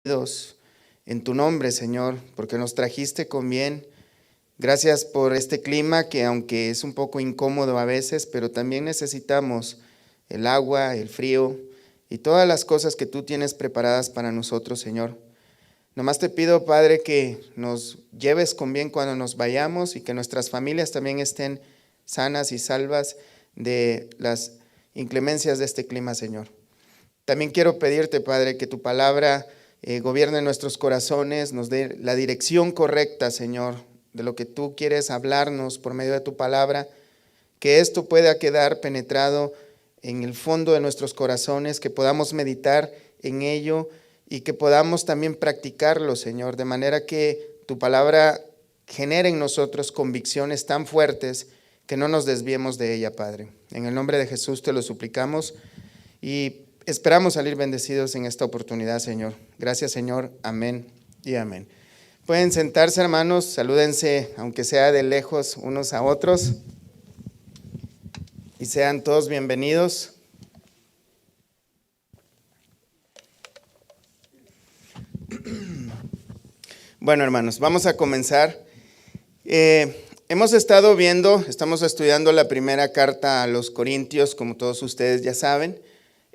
en tu nombre, Señor, porque nos trajiste con bien. Gracias por este clima que aunque es un poco incómodo a veces, pero también necesitamos el agua, el frío y todas las cosas que tú tienes preparadas para nosotros, Señor. Nomás te pido, Padre, que nos lleves con bien cuando nos vayamos y que nuestras familias también estén sanas y salvas de las inclemencias de este clima, Señor. También quiero pedirte, Padre, que tu palabra gobierne nuestros corazones, nos dé la dirección correcta, Señor, de lo que tú quieres hablarnos por medio de tu palabra, que esto pueda quedar penetrado en el fondo de nuestros corazones, que podamos meditar en ello y que podamos también practicarlo, Señor, de manera que tu palabra genere en nosotros convicciones tan fuertes que no nos desviemos de ella, Padre. En el nombre de Jesús te lo suplicamos y esperamos salir bendecidos en esta oportunidad, Señor. Gracias, Señor. Amén y amén. Pueden sentarse, hermanos, salúdense, aunque sea de lejos, unos a otros, y sean todos bienvenidos. Bueno, hermanos, vamos a comenzar. Estamos estudiando la primera carta a los Corintios, como todos ustedes ya saben.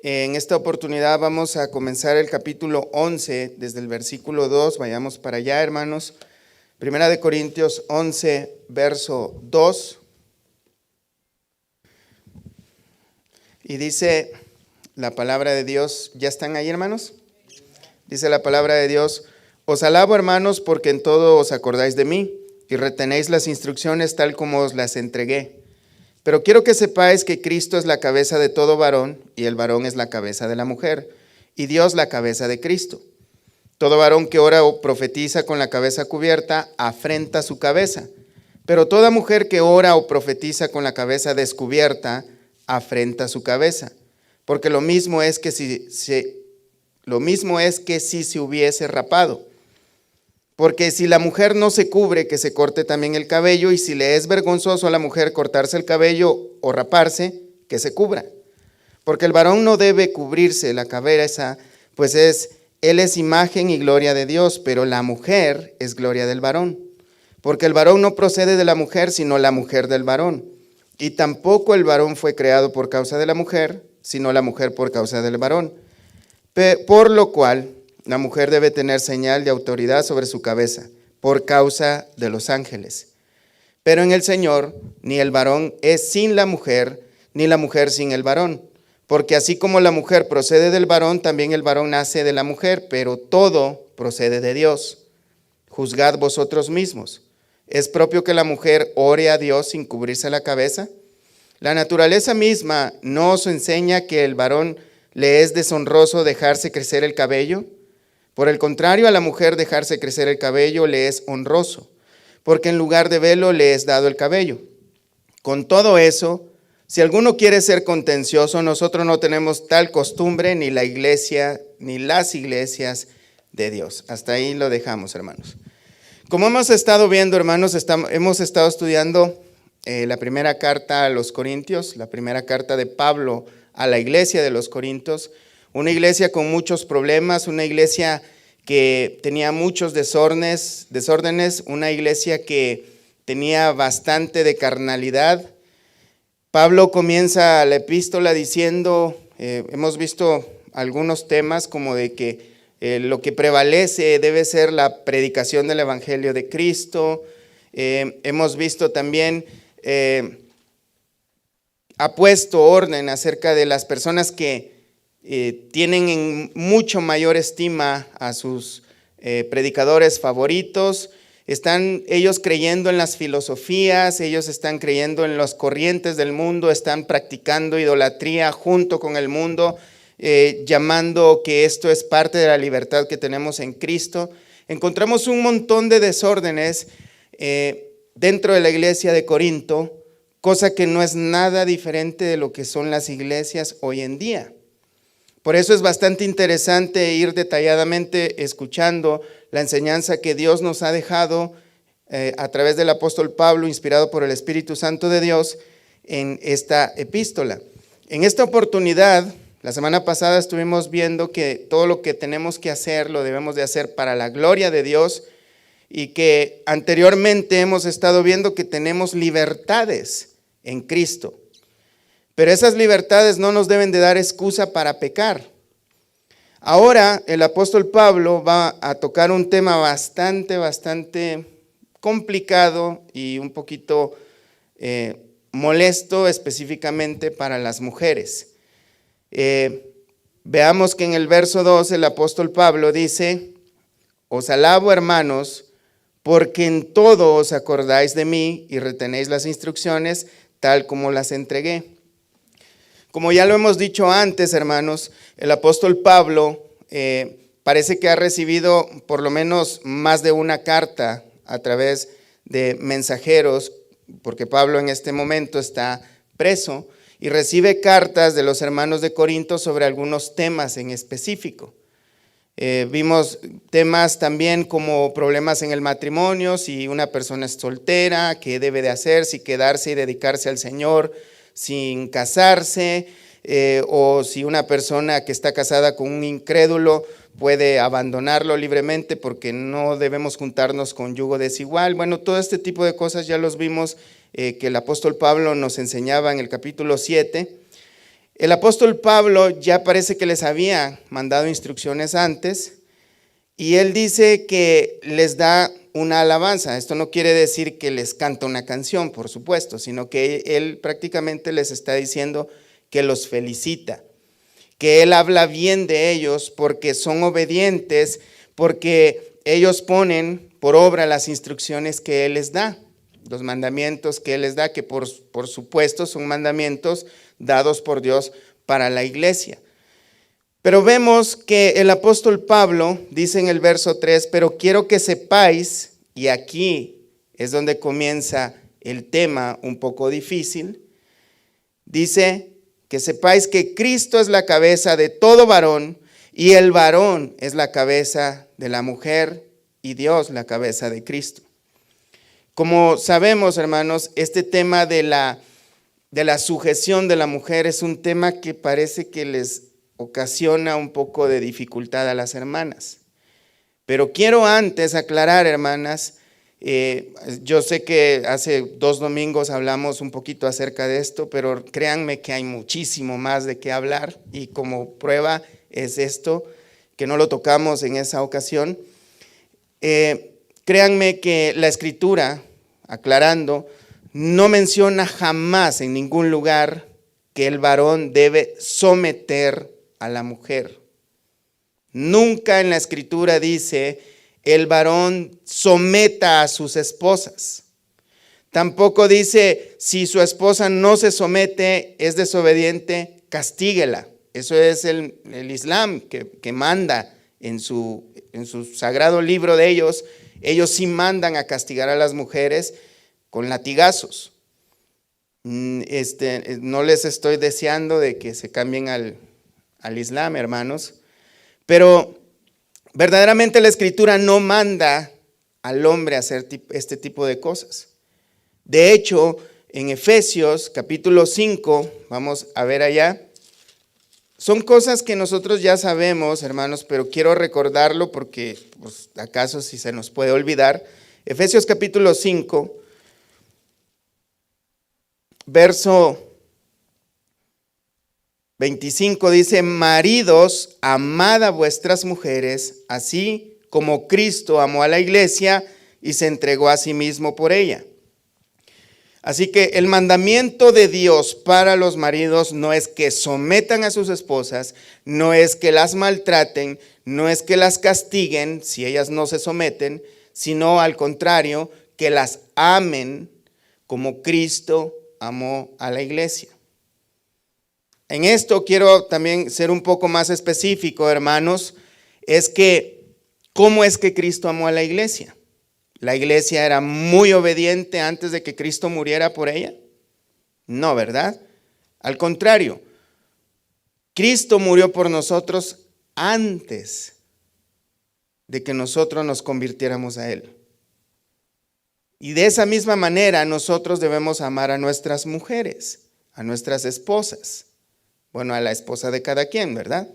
En esta oportunidad vamos a comenzar el capítulo 11, desde el versículo 2, vayamos para allá, hermanos. Primera de Corintios 11, verso 2. Y dice la palabra de Dios, ¿ya están ahí, hermanos? Dice la palabra de Dios: os alabo, hermanos, porque en todo os acordáis de mí y retenéis las instrucciones tal como os las entregué. Pero quiero que sepáis que Cristo es la cabeza de todo varón, y el varón es la cabeza de la mujer, y Dios la cabeza de Cristo. Todo varón que ora o profetiza con la cabeza cubierta, afrenta su cabeza. Pero toda mujer que ora o profetiza con la cabeza descubierta, afrenta su cabeza. Porque lo mismo es que si se hubiese rapado. Porque si la mujer no se cubre, que se corte también el cabello, y si le es vergonzoso a la mujer cortarse el cabello o raparse, que se cubra. Porque el varón no debe cubrirse la cabeza, pues él es imagen y gloria de Dios, pero la mujer es gloria del varón. Porque el varón no procede de la mujer, sino la mujer del varón. Y tampoco el varón fue creado por causa de la mujer, sino la mujer por causa del varón. Por lo cual la mujer debe tener señal de autoridad sobre su cabeza, por causa de los ángeles. Pero en el Señor, ni el varón es sin la mujer, ni la mujer sin el varón. Porque así como la mujer procede del varón, también el varón nace de la mujer, pero todo procede de Dios. Juzgad vosotros mismos. ¿Es propio que la mujer ore a Dios sin cubrirse la cabeza? La naturaleza misma no os enseña que el varón le es deshonroso dejarse crecer el cabello. Por el contrario, a la mujer dejarse crecer el cabello le es honroso, porque en lugar de velo le es dado el cabello. Con todo eso, si alguno quiere ser contencioso, nosotros no tenemos tal costumbre, ni la iglesia, ni las iglesias de Dios. Hasta ahí lo dejamos, hermanos. Como hemos estado viendo, hermanos, hemos estado estudiando la primera carta a los Corintios, la primera carta de Pablo a la iglesia de los Corintios. Una iglesia con muchos problemas, una iglesia que tenía muchos desórdenes, una iglesia que tenía bastante de carnalidad. Pablo comienza la epístola diciendo, hemos visto algunos temas como de que lo que prevalece debe ser la predicación del evangelio de Cristo. Hemos visto también, ha puesto orden acerca de las personas que tienen en mucho mayor estima a sus predicadores favoritos. Están ellos creyendo en las filosofías, ellos están creyendo en las corrientes del mundo, están practicando idolatría junto con el mundo, llamando que esto es parte de la libertad que tenemos en Cristo. Encontramos un montón de desórdenes dentro de la iglesia de Corinto, cosa que no es nada diferente de lo que son las iglesias hoy en día. Por eso es bastante interesante ir detalladamente escuchando la enseñanza que Dios nos ha dejado a través del apóstol Pablo, inspirado por el Espíritu Santo de Dios, en esta epístola. En esta oportunidad, La semana pasada estuvimos viendo que todo lo que tenemos que hacer lo debemos de hacer para la gloria de Dios y que anteriormente hemos estado viendo que tenemos libertades en Cristo. Pero esas libertades no nos deben de dar excusa para pecar. Ahora el apóstol Pablo va a tocar un tema bastante complicado y un poquito molesto específicamente para las mujeres. Veamos que en el verso 2 el apóstol Pablo dice: os alabo, hermanos, porque en todo os acordáis de mí y retenéis las instrucciones tal como las entregué. Como ya lo hemos dicho antes, hermanos, el apóstol Pablo parece que ha recibido por lo menos más de una carta a través de mensajeros, porque Pablo en este momento está preso y recibe cartas de los hermanos de Corinto sobre algunos temas en específico. Vimos temas también como problemas en el matrimonio, si una persona es soltera, qué debe de hacer, si quedarse y dedicarse al Señor sin casarse, o si una persona que está casada con un incrédulo puede abandonarlo libremente porque no debemos juntarnos con yugo desigual. Bueno, todo este tipo de cosas ya los vimos que el apóstol Pablo nos enseñaba en el capítulo 7. El apóstol Pablo ya parece que les había mandado instrucciones antes y él dice que les da una alabanza. Esto no quiere decir que les canta una canción, por supuesto, sino que él prácticamente les está diciendo que los felicita, que él habla bien de ellos porque son obedientes, porque ellos ponen por obra las instrucciones que él les da, los mandamientos que él les da, que por supuesto son mandamientos dados por Dios para la iglesia. Pero vemos que el apóstol Pablo dice en el verso 3, pero quiero que sepáis, y aquí es donde comienza el tema un poco difícil, dice que sepáis que Cristo es la cabeza de todo varón y el varón es la cabeza de la mujer y Dios la cabeza de Cristo. Como sabemos, hermanos, este tema de la sujeción de la mujer es un tema que parece que les ocasiona un poco de dificultad a las hermanas. Pero quiero antes aclarar, hermanas, yo sé que hace 2 domingos hablamos un poquito acerca de esto, pero créanme que hay muchísimo más de qué hablar y como prueba es esto, que no lo tocamos en esa ocasión. Créanme que la Escritura, aclarando, no menciona jamás en ningún lugar que el varón debe someter a la mujer. Nunca en la Escritura dice el varón someta a sus esposas. Tampoco dice si su esposa no se somete, es desobediente, castíguela. Eso es el Islam que manda en su sagrado libro de ellos. Ellos sí mandan a castigar a las mujeres con latigazos. No les estoy deseando de que se cambien al Islam, hermanos, pero verdaderamente la Escritura no manda al hombre a hacer este tipo de cosas. De hecho, en Efesios capítulo 5, vamos a ver allá, son cosas que nosotros ya sabemos, hermanos, pero quiero recordarlo porque pues, acaso si se nos puede olvidar. Efesios capítulo 5, verso 25 dice: maridos, amad a vuestras mujeres, así como Cristo amó a la iglesia y se entregó a sí mismo por ella. Así que el mandamiento de Dios para los maridos no es que sometan a sus esposas, no es que las maltraten, no es que las castiguen si ellas no se someten, sino al contrario, que las amen como Cristo amó a la iglesia. En esto quiero también ser un poco más específico, hermanos, es que ¿cómo es que Cristo amó a la iglesia? ¿La iglesia era muy obediente antes de que Cristo muriera por ella? No, ¿verdad? Al contrario, Cristo murió por nosotros antes de que nosotros nos convirtiéramos a Él. Y de esa misma manera nosotros debemos amar a nuestras mujeres, a nuestras esposas. Bueno, a la esposa de cada quien, ¿verdad?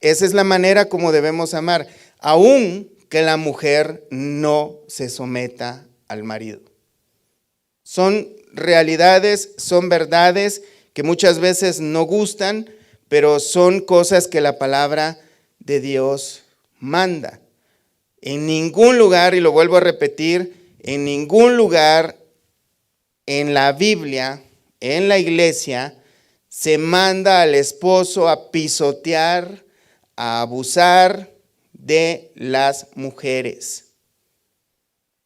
Esa es la manera como debemos amar, aun que la mujer no se someta al marido. Son realidades, son verdades que muchas veces no gustan, pero son cosas que la palabra de Dios manda. En ningún lugar, y lo vuelvo a repetir, en ningún lugar en la Biblia, en la iglesia, se manda al esposo a pisotear, a abusar de las mujeres.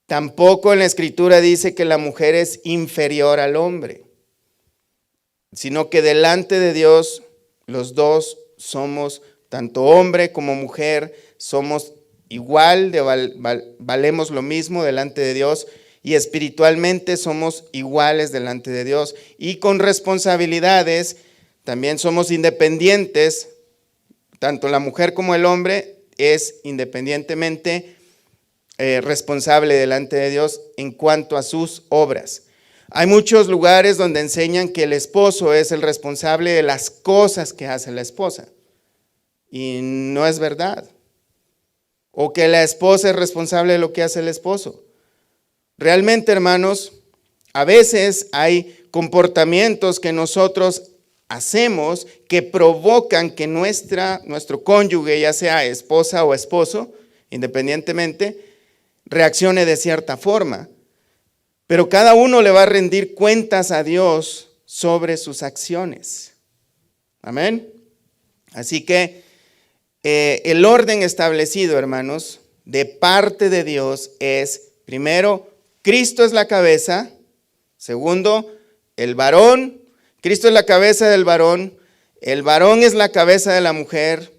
Tampoco en la Escritura dice que la mujer es inferior al hombre, sino que delante de Dios los dos somos, tanto hombre como mujer, somos igual, valemos lo mismo delante de Dios y espiritualmente somos iguales delante de Dios. Y con responsabilidades también somos independientes, tanto la mujer como el hombre es independientemente responsable delante de Dios en cuanto a sus obras. Hay muchos lugares donde enseñan que el esposo es el responsable de las cosas que hace la esposa. Y no es verdad. O que la esposa es responsable de lo que hace el esposo. Realmente, hermanos, a veces hay comportamientos que nosotros hacemos que provocan que nuestro cónyuge, ya sea esposa o esposo, independientemente, reaccione de cierta forma. Pero cada uno le va a rendir cuentas a Dios sobre sus acciones. Amén. Así que el orden establecido, hermanos, de parte de Dios es, primero, Cristo es la cabeza. Segundo, el varón. Cristo es la cabeza del varón. El varón es la cabeza de la mujer.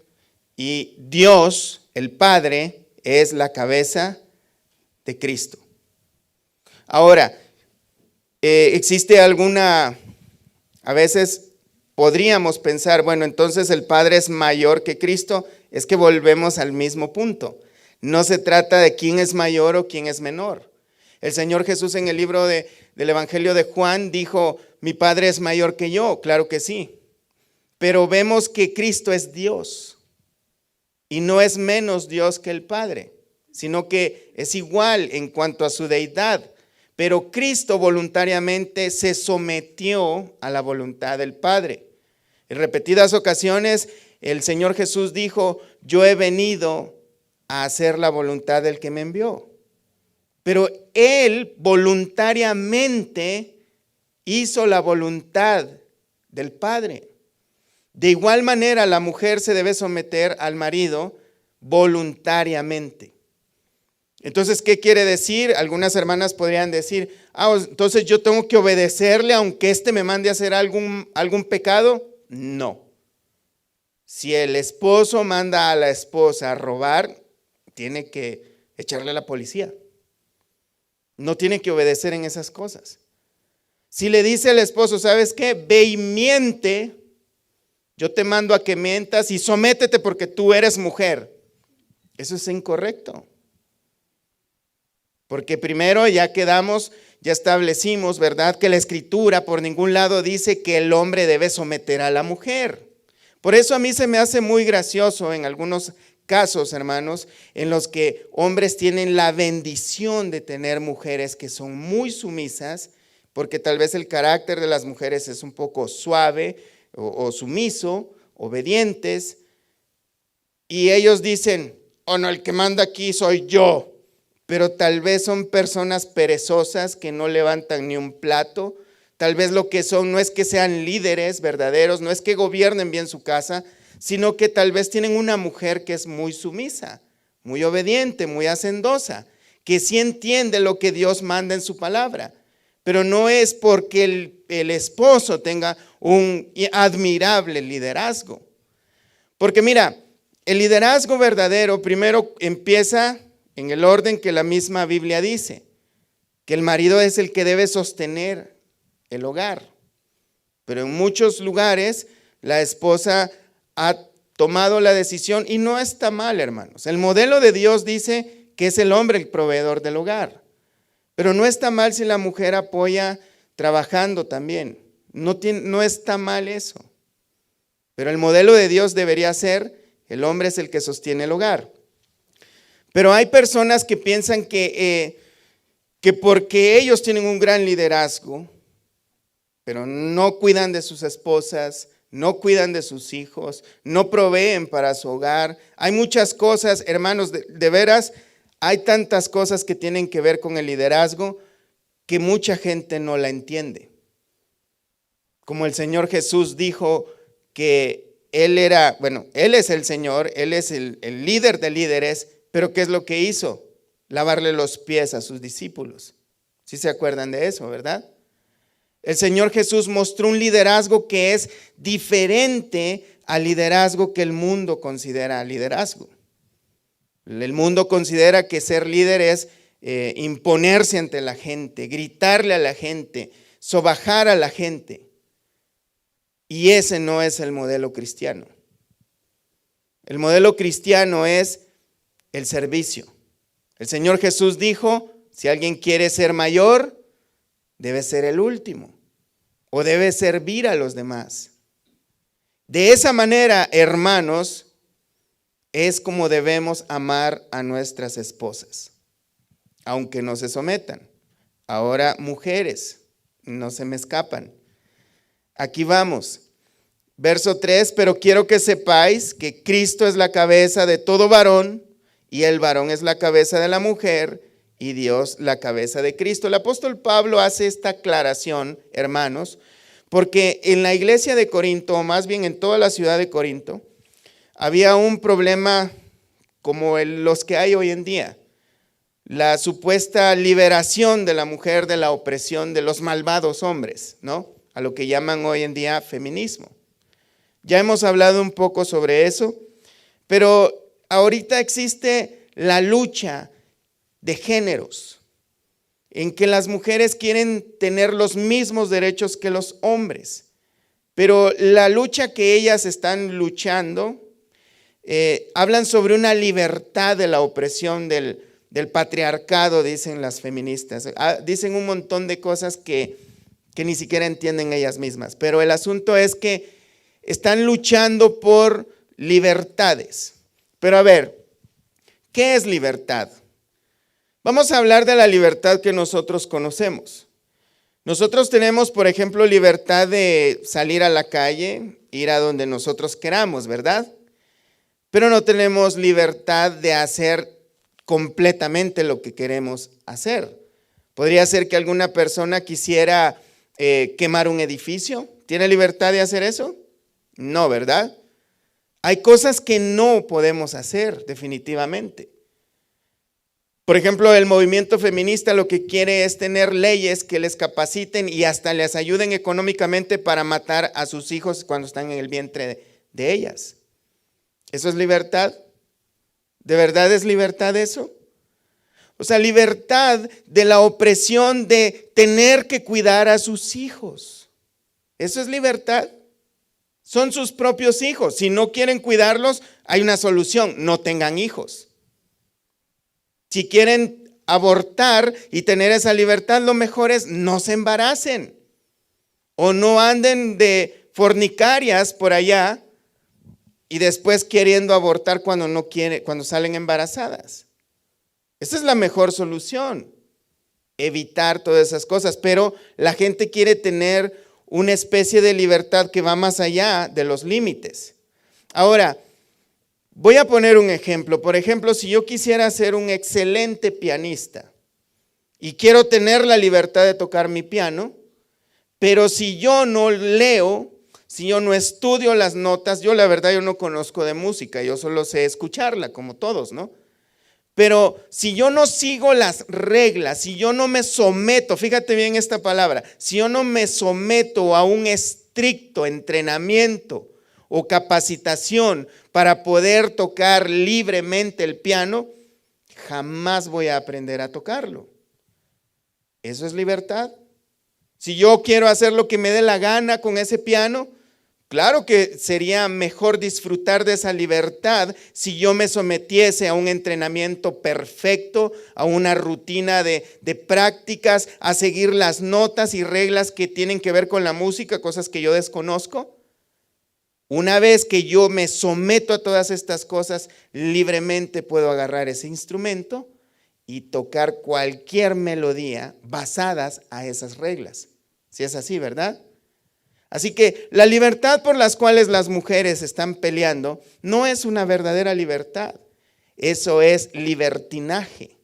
Y Dios, el Padre, es la cabeza de Cristo. Ahora, existe a veces podríamos pensar, bueno, entonces el Padre es mayor que Cristo. Es que volvemos al mismo punto. No se trata de quién es mayor o quién es menor. El Señor Jesús en el libro del Evangelio de Juan dijo, mi Padre es mayor que yo. Claro que sí. Pero vemos que Cristo es Dios. Y no es menos Dios que el Padre, sino que es igual en cuanto a su deidad. Pero Cristo voluntariamente se sometió a la voluntad del Padre. En repetidas ocasiones el Señor Jesús dijo, yo he venido a hacer la voluntad del que me envió. Pero Él voluntariamente hizo la voluntad del Padre. De igual manera la mujer se debe someter al marido voluntariamente. Entonces, ¿qué quiere decir? Algunas hermanas podrían decir, entonces yo tengo que obedecerle aunque éste me mande a hacer algún pecado. No. Si el esposo manda a la esposa a robar, tiene que echarle a la policía. No tiene que obedecer en esas cosas. Si le dice el esposo, ¿sabes qué? Ve y miente, yo te mando a que mientas y sométete porque tú eres mujer. Eso es incorrecto. Porque primero ya establecimos, ¿verdad? Que la Escritura por ningún lado dice que el hombre debe someter a la mujer. Por eso a mí se me hace muy gracioso en algunos casos, hermanos, en los que hombres tienen la bendición de tener mujeres que son muy sumisas, porque tal vez el carácter de las mujeres es un poco suave o sumiso, obedientes, y ellos dicen, no, el que manda aquí soy yo. Pero tal vez son personas perezosas que no levantan ni un plato. Tal vez lo que son no es que sean líderes verdaderos, no es que gobiernen bien su casa, sino que tal vez tienen una mujer que es muy sumisa, muy obediente, muy hacendosa, que sí entiende lo que Dios manda en su palabra. Pero no es porque el esposo tenga un admirable liderazgo. Porque mira, el liderazgo verdadero primero empieza en el orden que la misma Biblia dice, que el marido es el que debe sostener el hogar. Pero en muchos lugares la esposa ha tomado la decisión y no está mal, hermanos. El modelo de Dios dice que es el hombre el proveedor del hogar. Pero no está mal si la mujer apoya trabajando también. No está mal eso. Pero el modelo de Dios debería ser, el hombre es el que sostiene el hogar. Pero hay personas que piensan que porque ellos tienen un gran liderazgo, pero no cuidan de sus esposas, no cuidan de sus hijos, no proveen para su hogar. Hay muchas cosas, hermanos, de veras, hay tantas cosas que tienen que ver con el liderazgo que mucha gente no la entiende. Como el Señor Jesús dijo que Él es el Señor, Él es el líder de líderes, pero ¿qué es lo que hizo? Lavarle los pies a sus discípulos. ¿Sí se acuerdan de eso, verdad? El Señor Jesús mostró un liderazgo que es diferente al liderazgo que el mundo considera liderazgo. El mundo considera que ser líder es imponerse ante la gente, gritarle a la gente, sobajar a la gente. Y ese no es el modelo cristiano. El modelo cristiano es el servicio. El Señor Jesús dijo, si alguien quiere ser mayor, debe ser el último o debe servir a los demás. De esa manera, hermanos, es como debemos amar a nuestras esposas, aunque no se sometan. Ahora, mujeres, no se me escapan. Aquí vamos. Verso 3, pero quiero que sepáis que Cristo es la cabeza de todo varón y el varón es la cabeza de la mujer y Dios la cabeza de Cristo. El apóstol Pablo hace esta aclaración, hermanos, porque en la iglesia de Corinto, o más bien en toda la ciudad de Corinto, había un problema como los que hay hoy en día. La supuesta liberación de la mujer de la opresión de los malvados hombres, ¿no? A lo que llaman hoy en día feminismo. Ya hemos hablado un poco sobre eso, pero ahorita existe la lucha de géneros, en que las mujeres quieren tener los mismos derechos que los hombres, pero la lucha que ellas están luchando, hablan sobre una libertad de la opresión del patriarcado, dicen las feministas. Dicen un montón de cosas que ni siquiera entienden ellas mismas, pero el asunto es que están luchando por libertades. Pero a ver, ¿qué es libertad? Vamos a hablar de la libertad que nosotros conocemos. Nosotros tenemos, por ejemplo, libertad de salir a la calle, ir a donde nosotros queramos, ¿verdad? Pero no tenemos libertad de hacer completamente lo que queremos hacer. Podría ser que alguna persona quisiera quemar un edificio. ¿Tiene libertad de hacer eso? No, ¿verdad? Hay cosas que no podemos hacer definitivamente. Por ejemplo, el movimiento feminista lo que quiere es tener leyes que les capaciten y hasta les ayuden económicamente para matar a sus hijos cuando están en el vientre de ellas. ¿Eso es libertad? ¿De verdad es libertad eso? O sea, libertad de la opresión de tener que cuidar a sus hijos. ¿Eso es libertad? Son sus propios hijos. Si no quieren cuidarlos, hay una solución: no tengan hijos. Si quieren abortar y tener esa libertad, lo mejor es no se embaracen o no anden de fornicarias por allá y después queriendo abortar cuando salen embarazadas. Esa es la mejor solución, evitar todas esas cosas, pero la gente quiere tener una especie de libertad que va más allá de los límites. Ahora, voy a poner un ejemplo. Por ejemplo, si yo quisiera ser un excelente pianista y quiero tener la libertad de tocar mi piano, pero si yo no leo, si yo no estudio las notas, yo no conozco de música, yo solo sé escucharla como todos, ¿no? Pero si yo no sigo las reglas, si yo no me someto, fíjate bien esta palabra, si yo no me someto a un estricto entrenamiento o capacitación para poder tocar libremente el piano, jamás voy a aprender a tocarlo. ¿Eso es libertad? Si yo quiero hacer lo que me dé la gana con ese piano, claro que sería mejor disfrutar de esa libertad si yo me sometiese a un entrenamiento perfecto, a una rutina de prácticas, a seguir las notas y reglas que tienen que ver con la música, cosas que yo desconozco. Una vez que yo me someto a todas estas cosas, libremente puedo agarrar ese instrumento y tocar cualquier melodía basadas a esas reglas. Si es así, ¿verdad? Así que la libertad por las cuales las mujeres están peleando no es una verdadera libertad. Eso es libertinaje.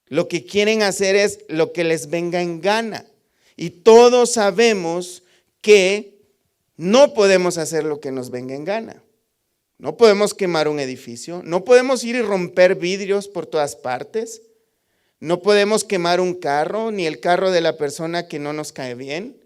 Lo que quieren hacer es lo que les venga en gana. Y todos sabemos que no podemos hacer lo que nos venga en gana. No podemos quemar un edificio, no podemos ir y romper vidrios por todas partes, no podemos quemar un carro, ni el carro de la persona que no nos cae bien.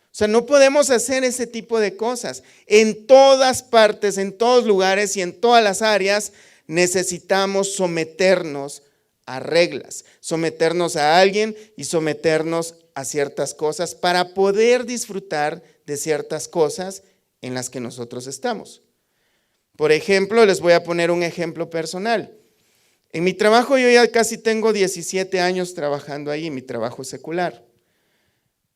O sea, no podemos hacer ese tipo de cosas. En todas partes, en todos lugares y en todas las áreas necesitamos someternos a reglas, someternos a alguien y someternos a ciertas cosas para poder disfrutar de ciertas cosas en las que nosotros estamos. Por ejemplo, les voy a poner un ejemplo personal. En mi trabajo yo ya casi tengo 17 años trabajando ahí, mi trabajo secular.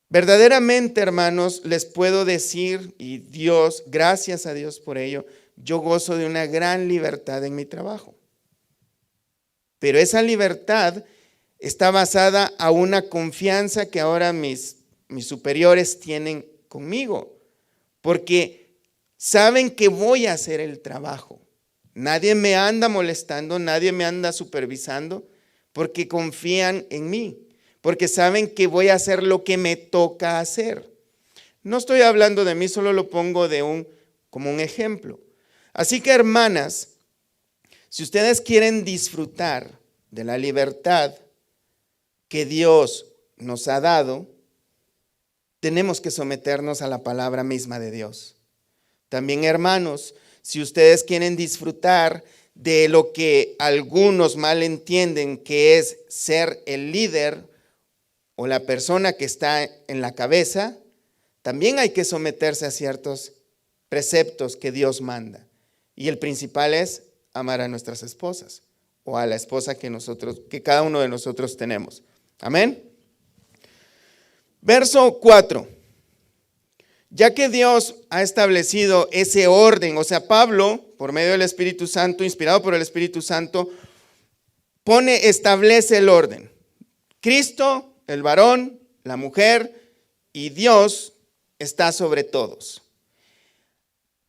Verdaderamente, hermanos, les puedo decir, y Dios, gracias a Dios por ello, yo gozo de una gran libertad en mi trabajo. Pero esa libertad está basada a una confianza que ahora mis superiores tienen conmigo, porque saben que voy a hacer el trabajo. Nadie me anda molestando, nadie me anda supervisando, porque confían en mí, porque saben que voy a hacer lo que me toca hacer. No estoy hablando de mí, solo lo pongo como un ejemplo. Así que, hermanas, si ustedes quieren disfrutar de la libertad que Dios nos ha dado, tenemos que someternos a la palabra misma de Dios. También, hermanos, si ustedes quieren disfrutar de lo que algunos mal entienden que es ser el líder o la persona que está en la cabeza, también hay que someterse a ciertos preceptos que Dios manda. Y el principal es amar a nuestras esposas o a la esposa que cada uno de nosotros tenemos. Amén. Verso 4. Ya que Dios ha establecido ese orden, o sea, Pablo, por medio del Espíritu Santo, inspirado por el Espíritu Santo, establece el orden. Cristo, el varón, la mujer y Dios está sobre todos.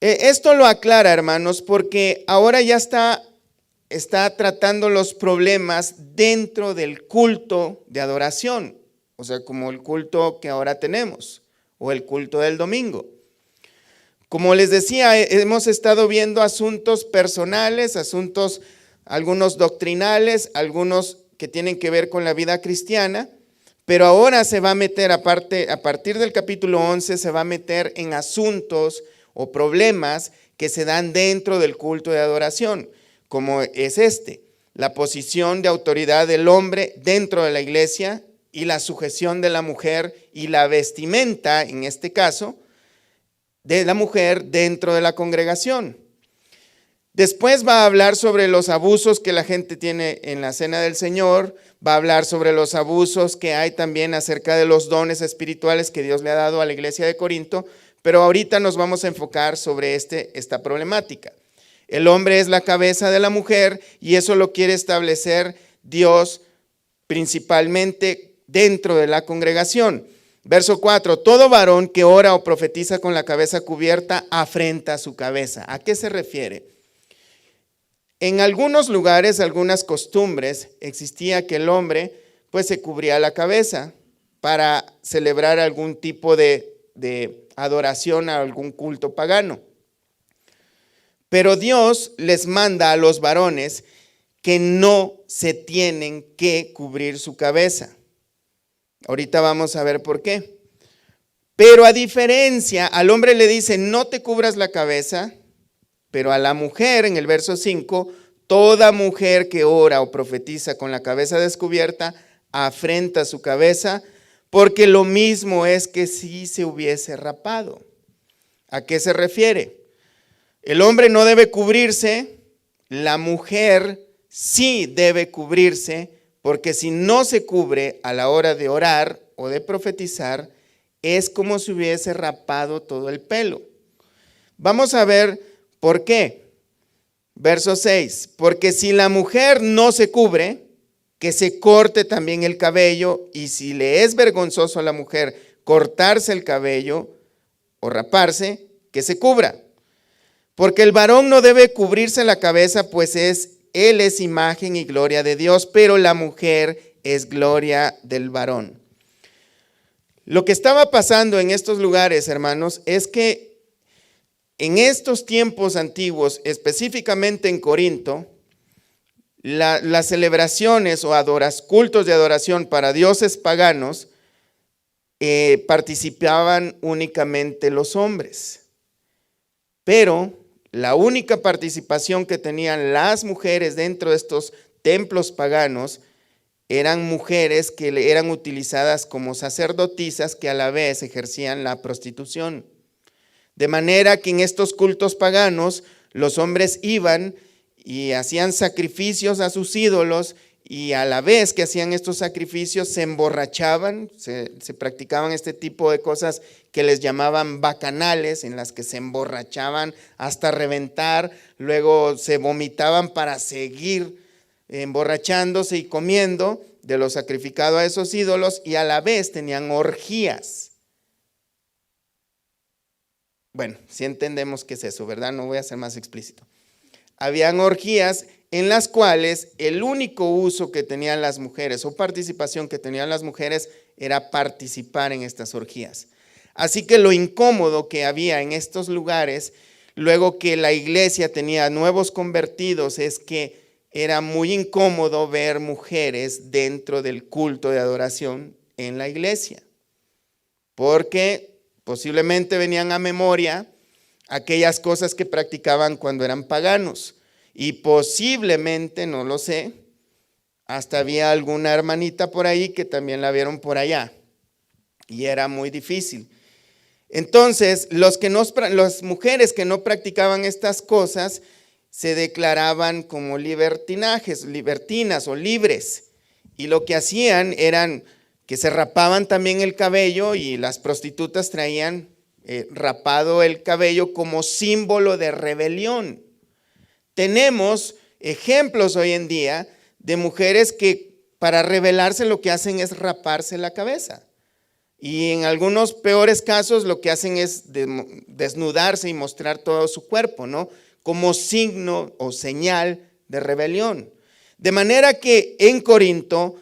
Esto lo aclara, hermanos, porque ahora ya está tratando los problemas dentro del culto de adoración, o sea, como el culto que ahora tenemos, o el culto del domingo. Como les decía, hemos estado viendo asuntos personales, algunos doctrinales, algunos que tienen que ver con la vida cristiana, pero ahora se va a meter, a partir del capítulo 11, se va a meter en asuntos o problemas que se dan dentro del culto de adoración, como es la posición de autoridad del hombre dentro de la iglesia y la sujeción de la mujer y la vestimenta, en este caso, de la mujer dentro de la congregación. Después va a hablar sobre los abusos que la gente tiene en la cena del Señor, va a hablar sobre los abusos que hay también acerca de los dones espirituales que Dios le ha dado a la iglesia de Corinto, pero ahorita nos vamos a enfocar sobre esta problemática. El hombre es la cabeza de la mujer y eso lo quiere establecer Dios principalmente dentro de la congregación. Verso 4, todo varón que ora o profetiza con la cabeza cubierta afrenta su cabeza. ¿A qué se refiere? En algunos lugares, algunas costumbres, existía que el hombre pues se cubría la cabeza para celebrar algún tipo de adoración a algún culto pagano. Pero Dios les manda a los varones que no se tienen que cubrir su cabeza. Ahorita vamos a ver por qué. Pero a diferencia, al hombre le dice, no te cubras la cabeza, pero a la mujer, en el verso 5, toda mujer que ora o profetiza con la cabeza descubierta, afrenta su cabeza, porque lo mismo es que si se hubiese rapado. ¿A qué se refiere? El hombre no debe cubrirse, la mujer sí debe cubrirse, porque si no se cubre a la hora de orar o de profetizar, es como si hubiese rapado todo el pelo. Vamos a ver por qué. Verso 6, porque si la mujer no se cubre, que se corte también el cabello, y si le es vergonzoso a la mujer cortarse el cabello o raparse, que se cubra. Porque el varón no debe cubrirse la cabeza, pues él es imagen y gloria de Dios, pero la mujer es gloria del varón. Lo que estaba pasando en estos lugares, hermanos, es que en estos tiempos antiguos, específicamente en Corinto, las celebraciones o cultos de adoración para dioses paganos participaban únicamente los hombres. Pero la única participación que tenían las mujeres dentro de estos templos paganos eran mujeres que eran utilizadas como sacerdotisas que a la vez ejercían la prostitución. De manera que en estos cultos paganos los hombres iban y hacían sacrificios a sus ídolos, y a la vez que hacían estos sacrificios se emborrachaban, se practicaban este tipo de cosas que les llamaban bacanales, en las que se emborrachaban hasta reventar, luego se vomitaban para seguir emborrachándose y comiendo de lo sacrificado a esos ídolos, y a la vez tenían orgías. Bueno, sí entendemos qué es eso, ¿verdad? No voy a ser más explícito. Habían orgías en las cuales el único uso que tenían las mujeres o participación que tenían las mujeres era participar en estas orgías. Así que lo incómodo que había en estos lugares, luego que la iglesia tenía nuevos convertidos, es que era muy incómodo ver mujeres dentro del culto de adoración en la iglesia, porque posiblemente venían a memoria aquellas cosas que practicaban cuando eran paganos, y posiblemente, no lo sé, hasta había alguna hermanita por ahí que también la vieron por allá, y era muy difícil. Entonces, las mujeres que no practicaban estas cosas se declaraban como libertinas o libres, y lo que hacían eran que se rapaban también el cabello, y las prostitutas traían rapado el cabello como símbolo de rebelión. Tenemos ejemplos hoy en día de mujeres que para rebelarse lo que hacen es raparse la cabeza, y en algunos peores casos lo que hacen es desnudarse y mostrar todo su cuerpo, ¿no? Como signo o señal de rebelión. De manera que en Corinto,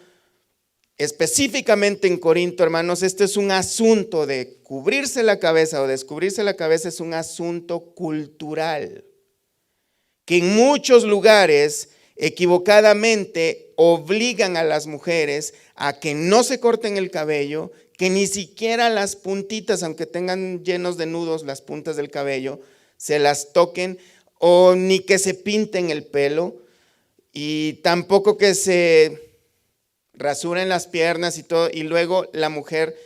específicamente en Corinto, hermanos, este es un asunto de cubrirse la cabeza o descubrirse la cabeza, es un asunto cultural, que en muchos lugares equivocadamente obligan a las mujeres a que no se corten el cabello, que ni siquiera las puntitas, aunque tengan llenos de nudos las puntas del cabello, se las toquen, o ni que se pinten el pelo, y tampoco que se rasuren las piernas y todo, y luego la mujer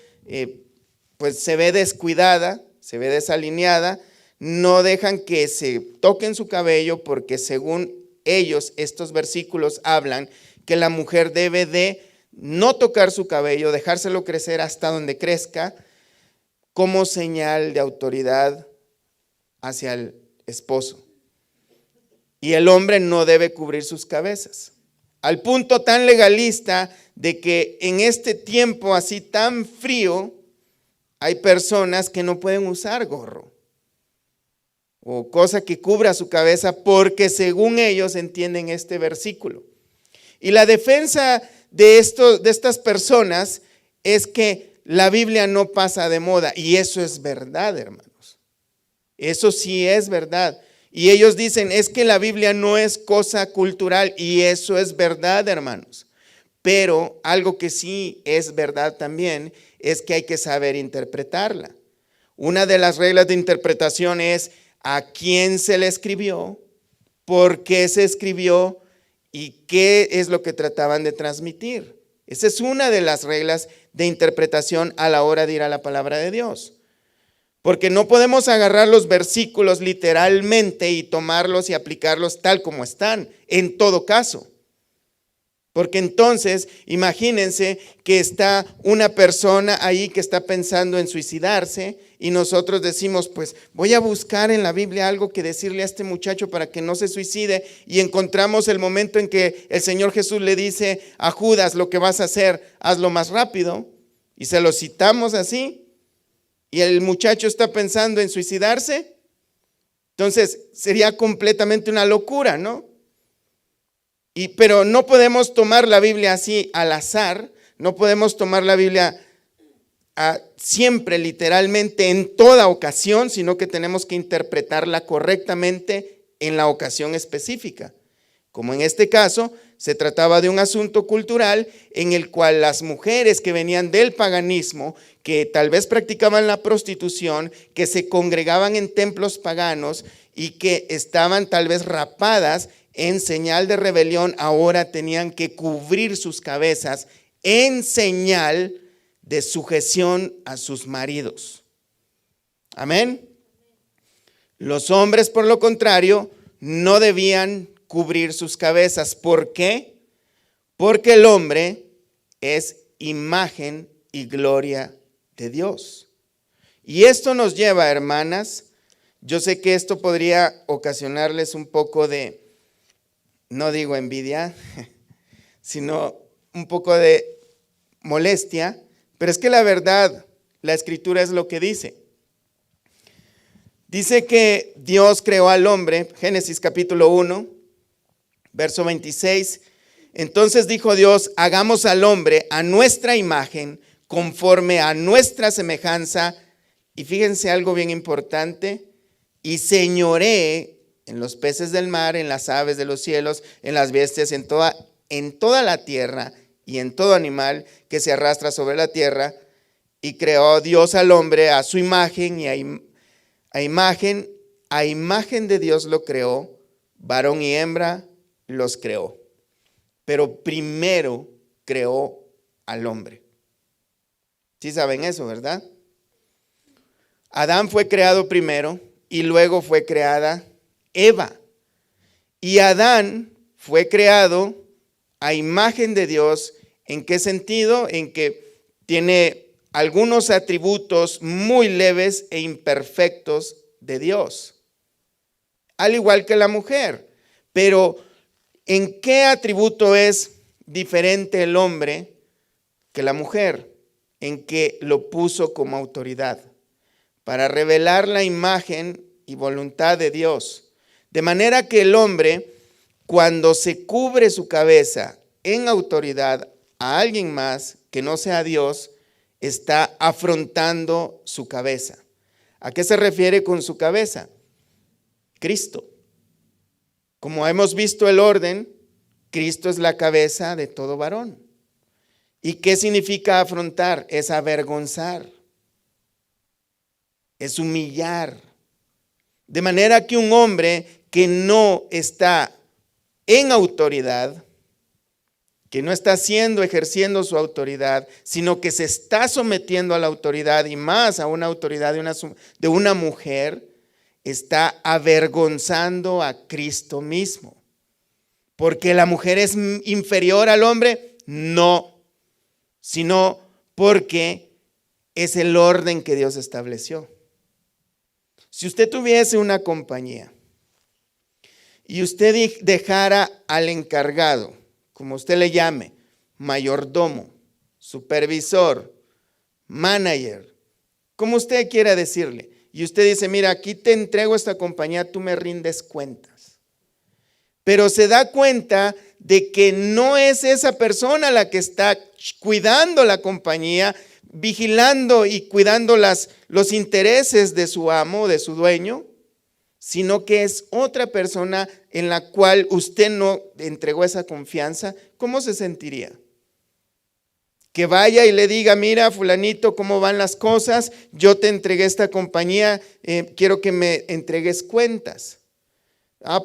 pues se ve descuidada, se ve desalineada, no dejan que se toquen su cabello, porque según ellos estos versículos hablan que la mujer debe de no tocar su cabello, dejárselo crecer hasta donde crezca, como señal de autoridad hacia el esposo. Y el hombre no debe cubrir sus cabezas. Al punto tan legalista de que en este tiempo así tan frío, hay personas que no pueden usar gorro o cosa que cubra su cabeza, porque según ellos entienden este versículo. Y la defensa de estas personas es que la Biblia no pasa de moda, y eso es verdad, hermanos. Eso sí es verdad. Y ellos dicen, es que la Biblia no es cosa cultural, y eso es verdad, hermanos. Pero algo que sí es verdad también es que hay que saber interpretarla. Una de las reglas de interpretación es a quién se le escribió, por qué se escribió y qué es lo que trataban de transmitir. Esa es una de las reglas de interpretación a la hora de ir a la palabra de Dios. Porque no podemos agarrar los versículos literalmente y tomarlos y aplicarlos tal como están, en todo caso. Porque entonces, imagínense que está una persona ahí que está pensando en suicidarse, y nosotros decimos, pues voy a buscar en la Biblia algo que decirle a este muchacho para que no se suicide, y encontramos el momento en que el Señor Jesús le dice a Judas, lo que vas a hacer, hazlo más rápido, y se lo citamos así, y el muchacho está pensando en suicidarse. Entonces sería completamente una locura, ¿no? Pero no podemos tomar la Biblia así al azar, no podemos tomar la Biblia siempre literalmente en toda ocasión, sino que tenemos que interpretarla correctamente en la ocasión específica. Como en este caso, se trataba de un asunto cultural en el cual las mujeres que venían del paganismo, que tal vez practicaban la prostitución, que se congregaban en templos paganos y que estaban tal vez rapadas en señal de rebelión, ahora tenían que cubrir sus cabezas en señal de sujeción a sus maridos. Amén. Los hombres, por lo contrario, no debían cubrir sus cabezas. ¿Por qué? Porque el hombre es imagen y gloria de Dios. Y esto nos lleva, hermanas, yo sé que esto podría ocasionarles un poco de, no digo envidia, sino un poco de molestia, pero es que la verdad, la Escritura es lo que dice. Dice que Dios creó al hombre, Génesis capítulo 1, verso 26. Entonces dijo Dios, hagamos al hombre a nuestra imagen, conforme a nuestra semejanza. Y fíjense algo bien importante, y señoree en los peces del mar, en las aves de los cielos, en las bestias, en toda la tierra y en todo animal que se arrastra sobre la tierra. Y creó Dios al hombre a su imagen, y a imagen de Dios lo creó, varón y hembra los creó. Pero primero creó al hombre. ¿Sí saben eso, verdad? Adán fue creado primero y luego fue creada Eva. Y Adán fue creado a imagen de Dios. ¿En qué sentido? En que tiene algunos atributos muy leves e imperfectos de Dios, al igual que la mujer. Pero ¿en qué atributo es diferente el hombre que la mujer? En que lo puso como autoridad para revelar la imagen y voluntad de Dios. De manera que el hombre, cuando se cubre su cabeza en autoridad a alguien más que no sea Dios, está afrontando su cabeza. ¿A qué se refiere con su cabeza? Cristo. Como hemos visto el orden, Cristo es la cabeza de todo varón. ¿Y qué significa afrontar? Es avergonzar, es humillar. De manera que un hombre que no está en autoridad, que no está ejerciendo su autoridad, sino que se está sometiendo a la autoridad, y más a una autoridad de una mujer, está avergonzando a Cristo mismo. ¿Porque la mujer es inferior al hombre? No, sino porque es el orden que Dios estableció. Si usted tuviese una compañía y usted dejara al encargado, como usted le llame, mayordomo, supervisor, manager, como usted quiera decirle, y usted dice, mira, aquí te entrego esta compañía, tú me rindes cuentas. Pero se da cuenta de que no es esa persona la que está cuidando la compañía, vigilando y cuidando los intereses de su amo, de su dueño, sino que es otra persona en la cual usted no entregó esa confianza. ¿Cómo se sentiría? Que vaya y le diga, mira, fulanito, ¿cómo van las cosas? Yo te entregué esta compañía, quiero que me entregues cuentas.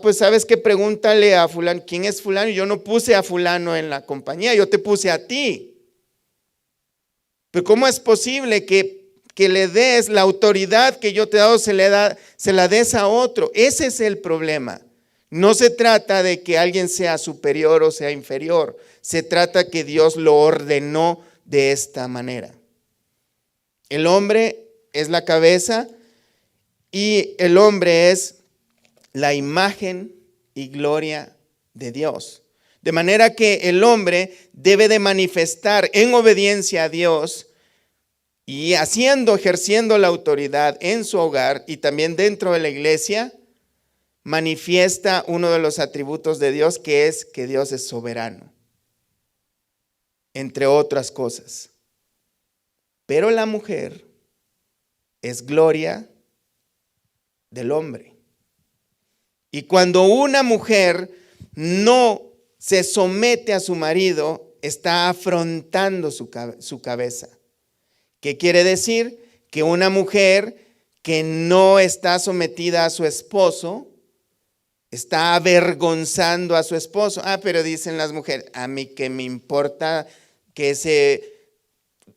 Pues ¿sabes qué? Pregúntale a fulano, ¿quién es fulano? Yo no puse a fulano en la compañía, yo te puse a ti. Pero ¿cómo es posible que le des la autoridad que yo te he dado, se la des a otro? Ese es el problema. No se trata de que alguien sea superior o sea inferior. Se trata que Dios lo ordenó de esta manera. El hombre es la cabeza y el hombre es la imagen y gloria de Dios. De manera que el hombre debe de manifestar en obediencia a Dios y ejerciendo la autoridad en su hogar y también dentro de la iglesia, manifiesta uno de los atributos de Dios, que es que Dios es soberano, entre otras cosas. Pero la mujer es gloria del hombre. Y cuando una mujer no se somete a su marido, está afrontando su cabeza. ¿Qué quiere decir? Que una mujer que no está sometida a su esposo, está avergonzando a su esposo. Pero dicen las mujeres, a mí qué me importa que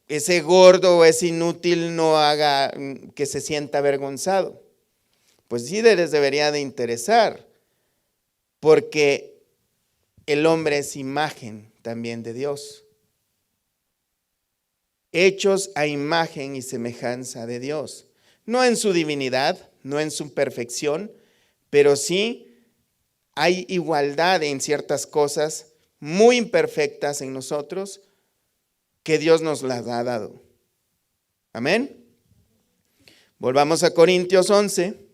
ese gordo o ese inútil no haga que se sienta avergonzado. Pues sí les debería de interesar, porque el hombre es imagen también de Dios. Hechos a imagen y semejanza de Dios. No en su divinidad, no en su perfección, pero sí hay igualdad en ciertas cosas muy imperfectas en nosotros que Dios nos las ha dado. Amén. Volvamos a Corintios 11.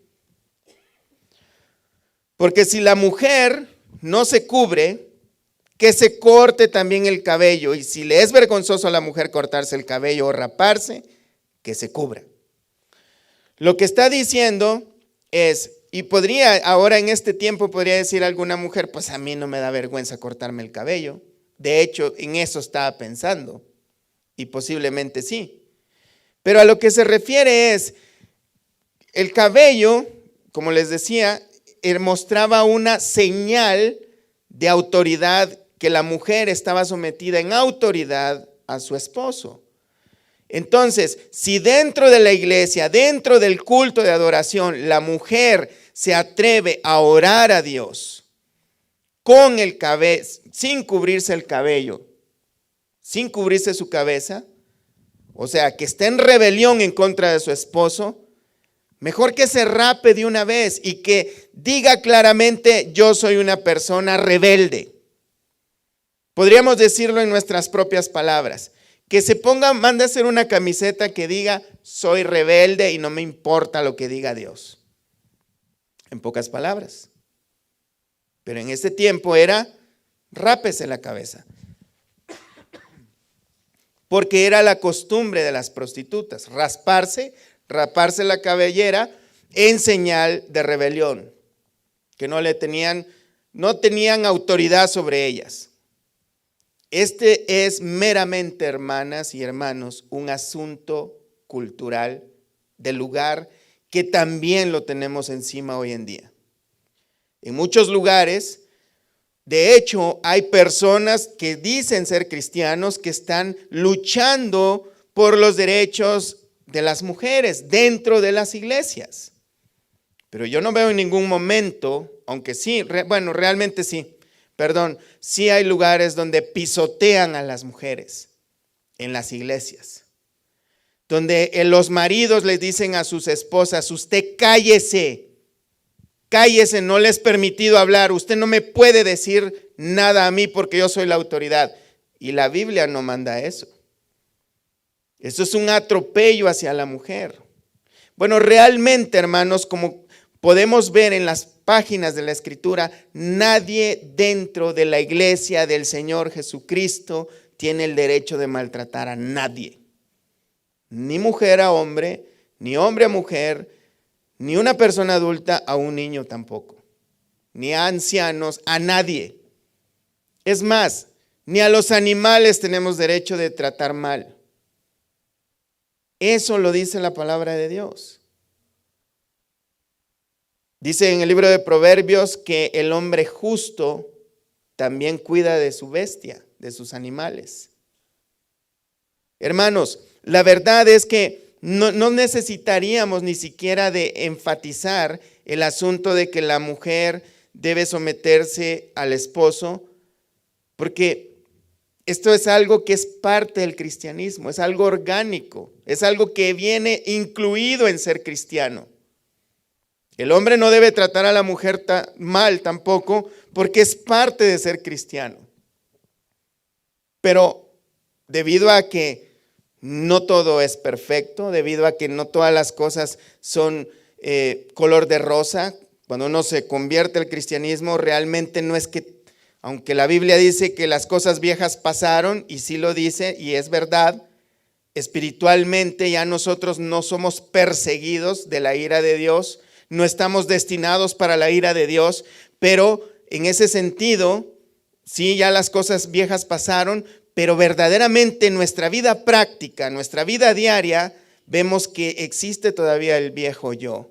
Porque si la mujer no se cubre, que se corte también el cabello. Y si le es vergonzoso a la mujer cortarse el cabello o raparse, que se cubra. Lo que está diciendo es, y podría, ahora en este tiempo podría decir alguna mujer, pues a mí no me da vergüenza cortarme el cabello. De hecho, en eso estaba pensando. Y posiblemente sí. Pero a lo que se refiere es, el cabello, como les decía, mostraba una señal de autoridad, que la mujer estaba sometida en autoridad a su esposo. Entonces, si dentro de la iglesia, dentro del culto de adoración, la mujer se atreve a orar a Dios con el cabello, sin cubrirse el cabello, sin cubrirse su cabeza, o sea, que está en rebelión en contra de su esposo, mejor que se rape de una vez y que diga claramente, yo soy una persona rebelde. Podríamos decirlo en nuestras propias palabras. Que se ponga, mande a hacer una camiseta que diga, soy rebelde y no me importa lo que diga Dios. En pocas palabras. Pero en ese tiempo era, rápese la cabeza. Porque era la costumbre de las prostitutas, raparse la cabellera en señal de rebelión, que no tenían autoridad sobre ellas. Este es meramente, hermanas y hermanos, un asunto cultural del lugar que también lo tenemos encima hoy en día. En muchos lugares, de hecho, hay personas que dicen ser cristianos que están luchando por los derechos de las mujeres dentro de las iglesias. Pero yo no veo en ningún momento, aunque sí, realmente sí, sí hay lugares donde pisotean a las mujeres en las iglesias. Donde los maridos les dicen a sus esposas, usted cállese, no le es permitido hablar, usted no me puede decir nada a mí porque yo soy la autoridad. Y la Biblia no manda eso. Eso es un atropello hacia la mujer. Bueno, realmente, hermanos, como podemos ver en las páginas de la Escritura, nadie dentro de la iglesia del Señor Jesucristo tiene el derecho de maltratar a nadie. Ni mujer a hombre, ni hombre a mujer, ni una persona adulta a un niño tampoco. Ni a ancianos, a nadie. Es más, ni a los animales tenemos derecho de tratar mal. Eso lo dice la palabra de Dios. Dice en el libro de Proverbios que el hombre justo también cuida de su bestia, de sus animales. Hermanos, la verdad es que no necesitaríamos ni siquiera de enfatizar el asunto de que la mujer debe someterse al esposo, porque Esto es algo que es parte del cristianismo, es algo orgánico, es algo que viene incluido en ser cristiano. El hombre no debe tratar a la mujer mal tampoco, porque es parte de ser cristiano. Pero debido a que no todo es perfecto, debido a que no todas las cosas son color de rosa, cuando uno se convierte al cristianismo, realmente no es que, aunque la Biblia dice que las cosas viejas pasaron, y sí lo dice, y es verdad, espiritualmente ya nosotros no somos perseguidos de la ira de Dios, no estamos destinados para la ira de Dios, pero en ese sentido, sí, ya las cosas viejas pasaron, pero verdaderamente en nuestra vida práctica, nuestra vida diaria, vemos que existe todavía el viejo yo.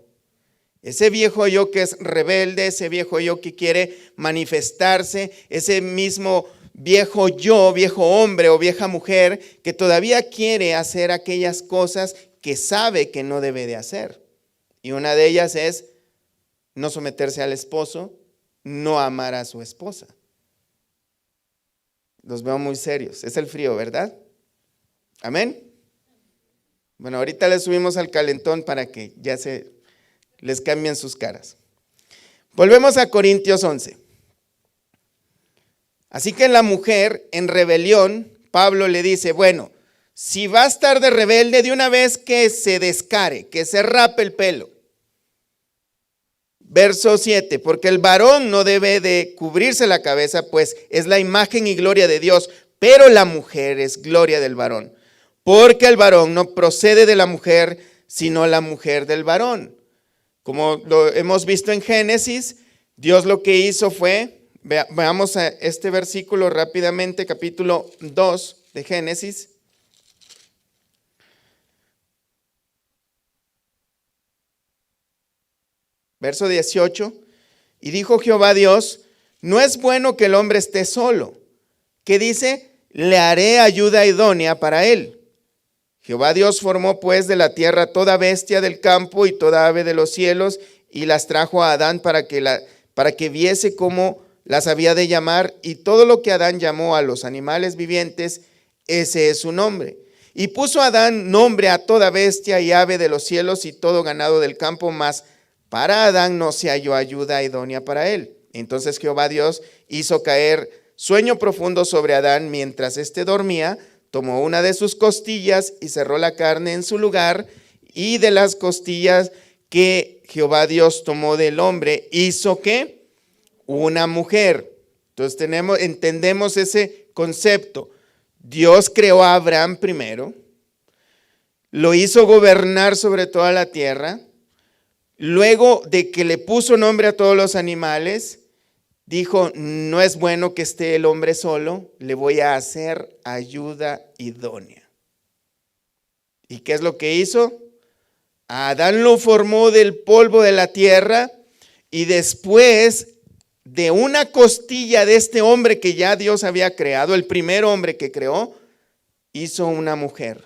Ese viejo yo que es rebelde, ese viejo yo que quiere manifestarse, ese mismo viejo yo, viejo hombre o vieja mujer que todavía quiere hacer aquellas cosas que sabe que no debe de hacer. Y una de ellas es no someterse al esposo, no amar a su esposa. Los veo muy serios. Es el frío, ¿verdad? Amén. Bueno, ahorita les subimos al calentón para que ya les cambien sus caras. Volvemos a Corintios 11. Así que la mujer en rebelión, Pablo le dice, bueno, si va a estar de rebelde, de una vez que se descare, que se rape el pelo. Verso 7, porque el varón no debe de cubrirse la cabeza, pues es la imagen y gloria de Dios, pero la mujer es gloria del varón. Porque el varón no procede de la mujer, sino la mujer del varón. Como lo hemos visto en Génesis, Dios lo que hizo fue, veamos a este versículo rápidamente, capítulo 2 de Génesis. Verso 18, y dijo Jehová Dios, no es bueno que el hombre esté solo. ¿Qué dice? Le haré ayuda idónea para él. Jehová Dios formó pues de la tierra toda bestia del campo y toda ave de los cielos, y las trajo a Adán para que viese cómo las había de llamar, y todo lo que Adán llamó a los animales vivientes, ese es su nombre. Y puso Adán nombre a toda bestia y ave de los cielos y todo ganado del campo, mas para Adán no se halló ayuda idónea para él. Entonces Jehová Dios hizo caer sueño profundo sobre Adán mientras éste dormía, tomó una de sus costillas y cerró la carne en su lugar, y de las costillas que Jehová Dios tomó del hombre, hizo ¿qué? Una mujer. Entonces entendemos ese concepto. Dios creó a Abraham primero, lo hizo gobernar sobre toda la tierra. Luego de que le puso nombre a todos los animales, dijo, no es bueno que esté el hombre solo, le voy a hacer ayuda idónea. ¿Y qué es lo que hizo? A Adán lo formó del polvo de la tierra, y después de una costilla de este hombre que ya Dios había creado, el primer hombre que creó, hizo una mujer.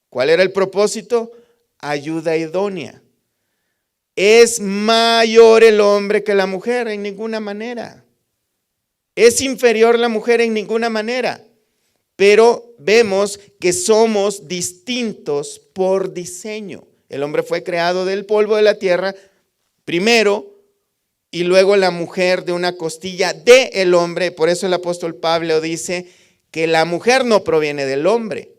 ¿Cuál era el propósito? Ayuda idónea. ¿Es mayor el hombre que la mujer? En ninguna manera. ¿Es inferior la mujer? En ninguna manera. Pero vemos que somos distintos por diseño. El hombre fue creado del polvo de la tierra primero, y luego la mujer de una costilla del hombre. Por eso el apóstol Pablo dice que la mujer no proviene del hombre.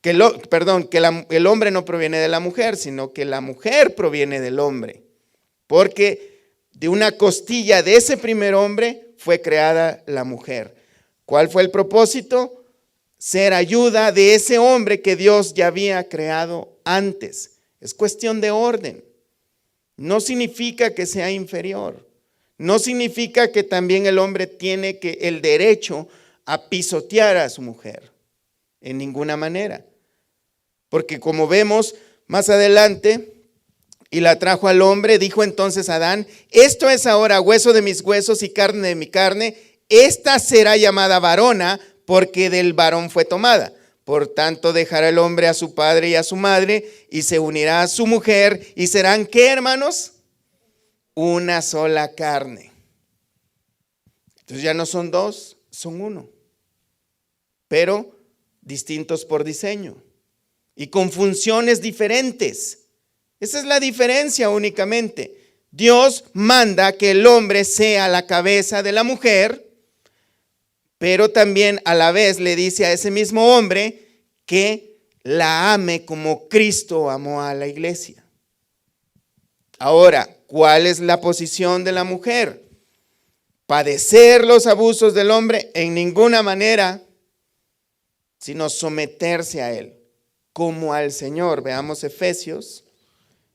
El hombre no proviene de la mujer, sino que la mujer proviene del hombre. Porque de una costilla de ese primer hombre fue creada la mujer. ¿Cuál fue el propósito? Ser ayuda de ese hombre que Dios ya había creado antes. Es cuestión de orden. No significa que sea inferior. No significa que también el hombre tiene el derecho a pisotear a su mujer. En ninguna manera. Porque como vemos más adelante, y la trajo al hombre, dijo entonces Adán, esto es ahora hueso de mis huesos y carne de mi carne, esta será llamada varona, porque del varón fue tomada. Por tanto dejará el hombre a su padre y a su madre, y se unirá a su mujer, y serán, ¿qué, hermanos? Una sola carne. Entonces ya no son dos, son uno. pero distintos por diseño y con funciones diferentes. Esa es la diferencia únicamente. Dios manda que el hombre sea la cabeza de la mujer, pero también a la vez le dice a ese mismo hombre que la ame como Cristo amó a la iglesia. Ahora, ¿cuál es la posición de la mujer? ¿Padecer los abusos del hombre? En ninguna manera, sino someterse a él, como al Señor. Veamos Efesios,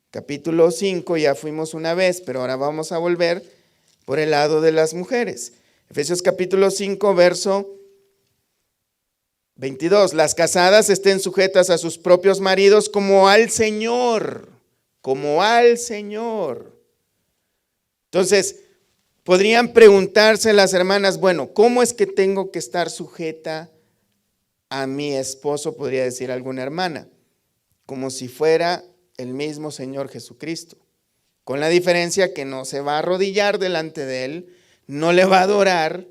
capítulo 5, ya fuimos una vez, pero ahora vamos a volver por el lado de las mujeres. Efesios capítulo 5, verso 22. Las casadas estén sujetas a sus propios maridos como al Señor, como al Señor. Entonces, podrían preguntarse las hermanas, bueno, ¿cómo es que tengo que estar sujeta a mi esposo? Podría decir alguna hermana, como si fuera el mismo Señor Jesucristo, con la diferencia que no se va a arrodillar delante de él, no le va a adorar,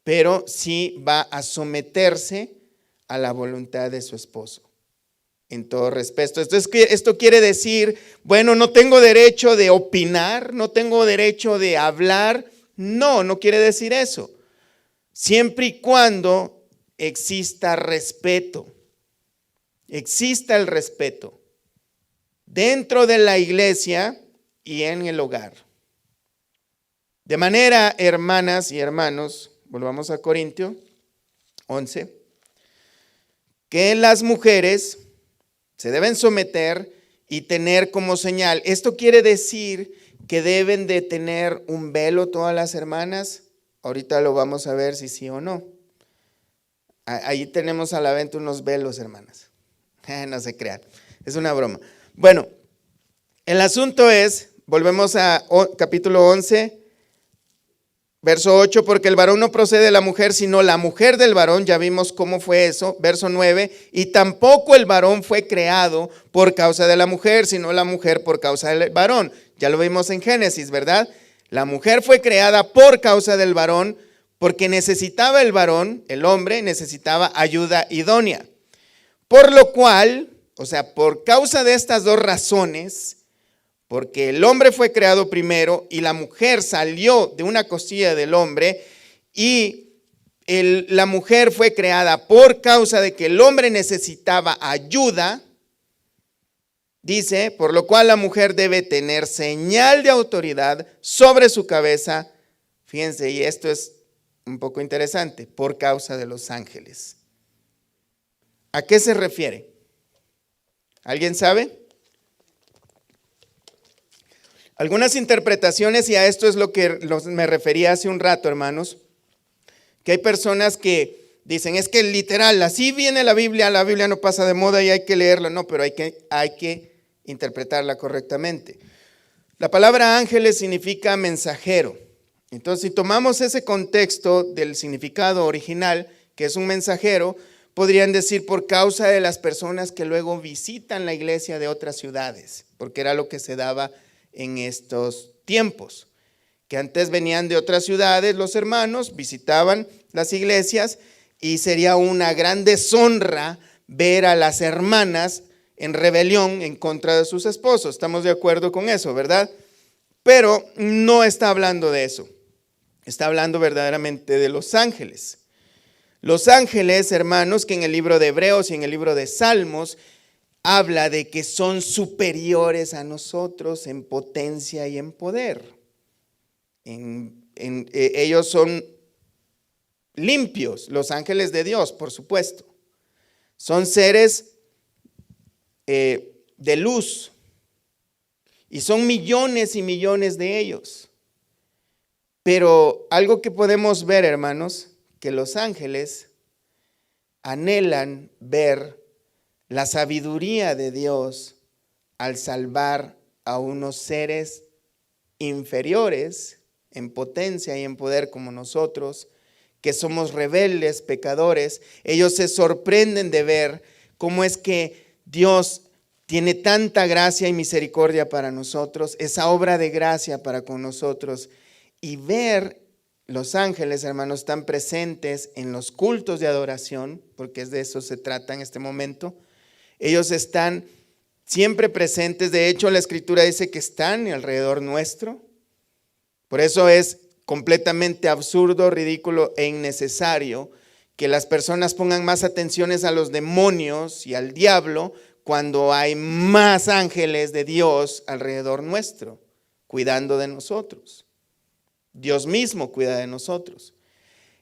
pero sí va a someterse a la voluntad de su esposo, en todo respeto. Esto quiere decir, bueno, no tengo derecho de opinar, no tengo derecho de hablar. No, no quiere decir eso. Siempre y cuando exista respeto, exista el respeto dentro de la iglesia y en el hogar. De manera, hermanas y hermanos, volvamos a Corintios 11, que las mujeres se deben someter y tener como señal. Esto quiere decir que deben de tener un velo todas las hermanas. Ahorita lo vamos a ver si sí o no. Ahí tenemos a la venta unos velos, hermanas. No se crean, es una broma. Bueno, el asunto es, volvemos a capítulo 11, verso 8, porque el varón no procede de la mujer, sino la mujer del varón. Ya vimos cómo fue eso. Verso 9, y tampoco el varón fue creado por causa de la mujer, sino la mujer por causa del varón. Ya lo vimos en Génesis, ¿verdad? La mujer fue creada por causa del varón, porque necesitaba el varón, el hombre, necesitaba ayuda idónea. Por lo cual, o sea, por causa de estas dos razones, porque el hombre fue creado primero y la mujer salió de una costilla del hombre, y la mujer fue creada por causa de que el hombre necesitaba ayuda, dice, por lo cual la mujer debe tener señal de autoridad sobre su cabeza. Fíjense, y esto es un poco interesante, por causa de los ángeles. ¿A qué se refiere? ¿Alguien sabe? Algunas interpretaciones, y a esto es lo que me refería hace un rato, hermanos, que hay personas que dicen, es que literal, así viene la Biblia no pasa de moda y hay que leerla. No, pero hay que interpretarla correctamente. La palabra ángeles significa mensajero. Entonces, si tomamos ese contexto del significado original, que es un mensajero, podrían decir por causa de las personas que luego visitan la iglesia de otras ciudades, porque era lo que se daba en estos tiempos, que antes venían de otras ciudades los hermanos, visitaban las iglesias, y sería una gran deshonra ver a las hermanas en rebelión en contra de sus esposos. Estamos de acuerdo con eso, ¿verdad? Pero no está hablando de eso, está hablando verdaderamente de los ángeles. Los ángeles, hermanos, que en el libro de Hebreos y en el libro de Salmos habla de que son superiores a nosotros en potencia y en poder. Ellos son limpios, los ángeles de Dios, por supuesto. Son seres de luz, y son millones y millones de ellos. Pero algo que podemos ver, hermanos, que los ángeles anhelan ver la sabiduría de Dios al salvar a unos seres inferiores en potencia y en poder como nosotros, que somos rebeldes, pecadores. Ellos se sorprenden de ver cómo es que Dios tiene tanta gracia y misericordia para nosotros, esa obra de gracia para con nosotros, y ver los ángeles, hermanos, están presentes en los cultos de adoración, porque es de eso se trata en este momento. Ellos están siempre presentes. De hecho, la Escritura dice que están alrededor nuestro. Por eso es completamente absurdo, ridículo e innecesario que las personas pongan más atenciones a los demonios y al diablo cuando hay más ángeles de Dios alrededor nuestro, cuidando de nosotros. Dios mismo cuida de nosotros.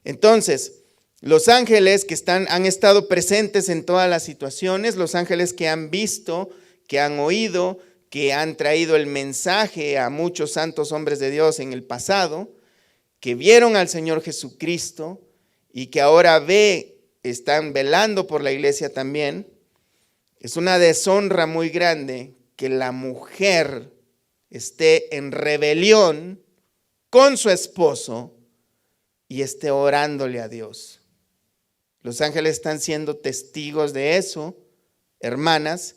Entonces, los ángeles que han estado presentes en todas las situaciones, los ángeles que han visto, que han oído, que han traído el mensaje a muchos santos hombres de Dios en el pasado, que vieron al Señor Jesucristo y que ahora están velando por la iglesia también. Es una deshonra muy grande que la mujer esté en rebelión con su esposo y esté orándole a Dios. Los ángeles están siendo testigos de eso, hermanas,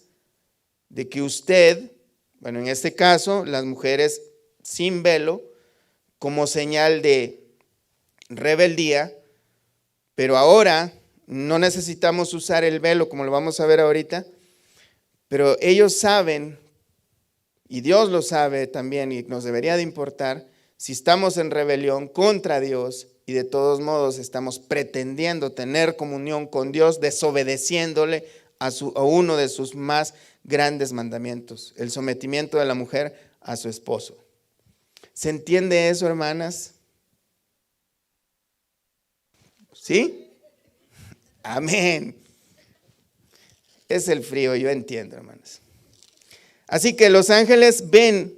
de que usted, bueno, en este caso, las mujeres sin velo, como señal de rebeldía, pero ahora no necesitamos usar el velo como lo vamos a ver ahorita, pero ellos saben, y Dios lo sabe también, y nos debería de importar, si estamos en rebelión contra Dios y de todos modos estamos pretendiendo tener comunión con Dios, desobedeciéndole a uno de sus más grandes mandamientos, el sometimiento de la mujer a su esposo. ¿Se entiende eso, hermanas? ¿Sí? Amén. Es el frío, yo entiendo, hermanas. Así que los ángeles ven,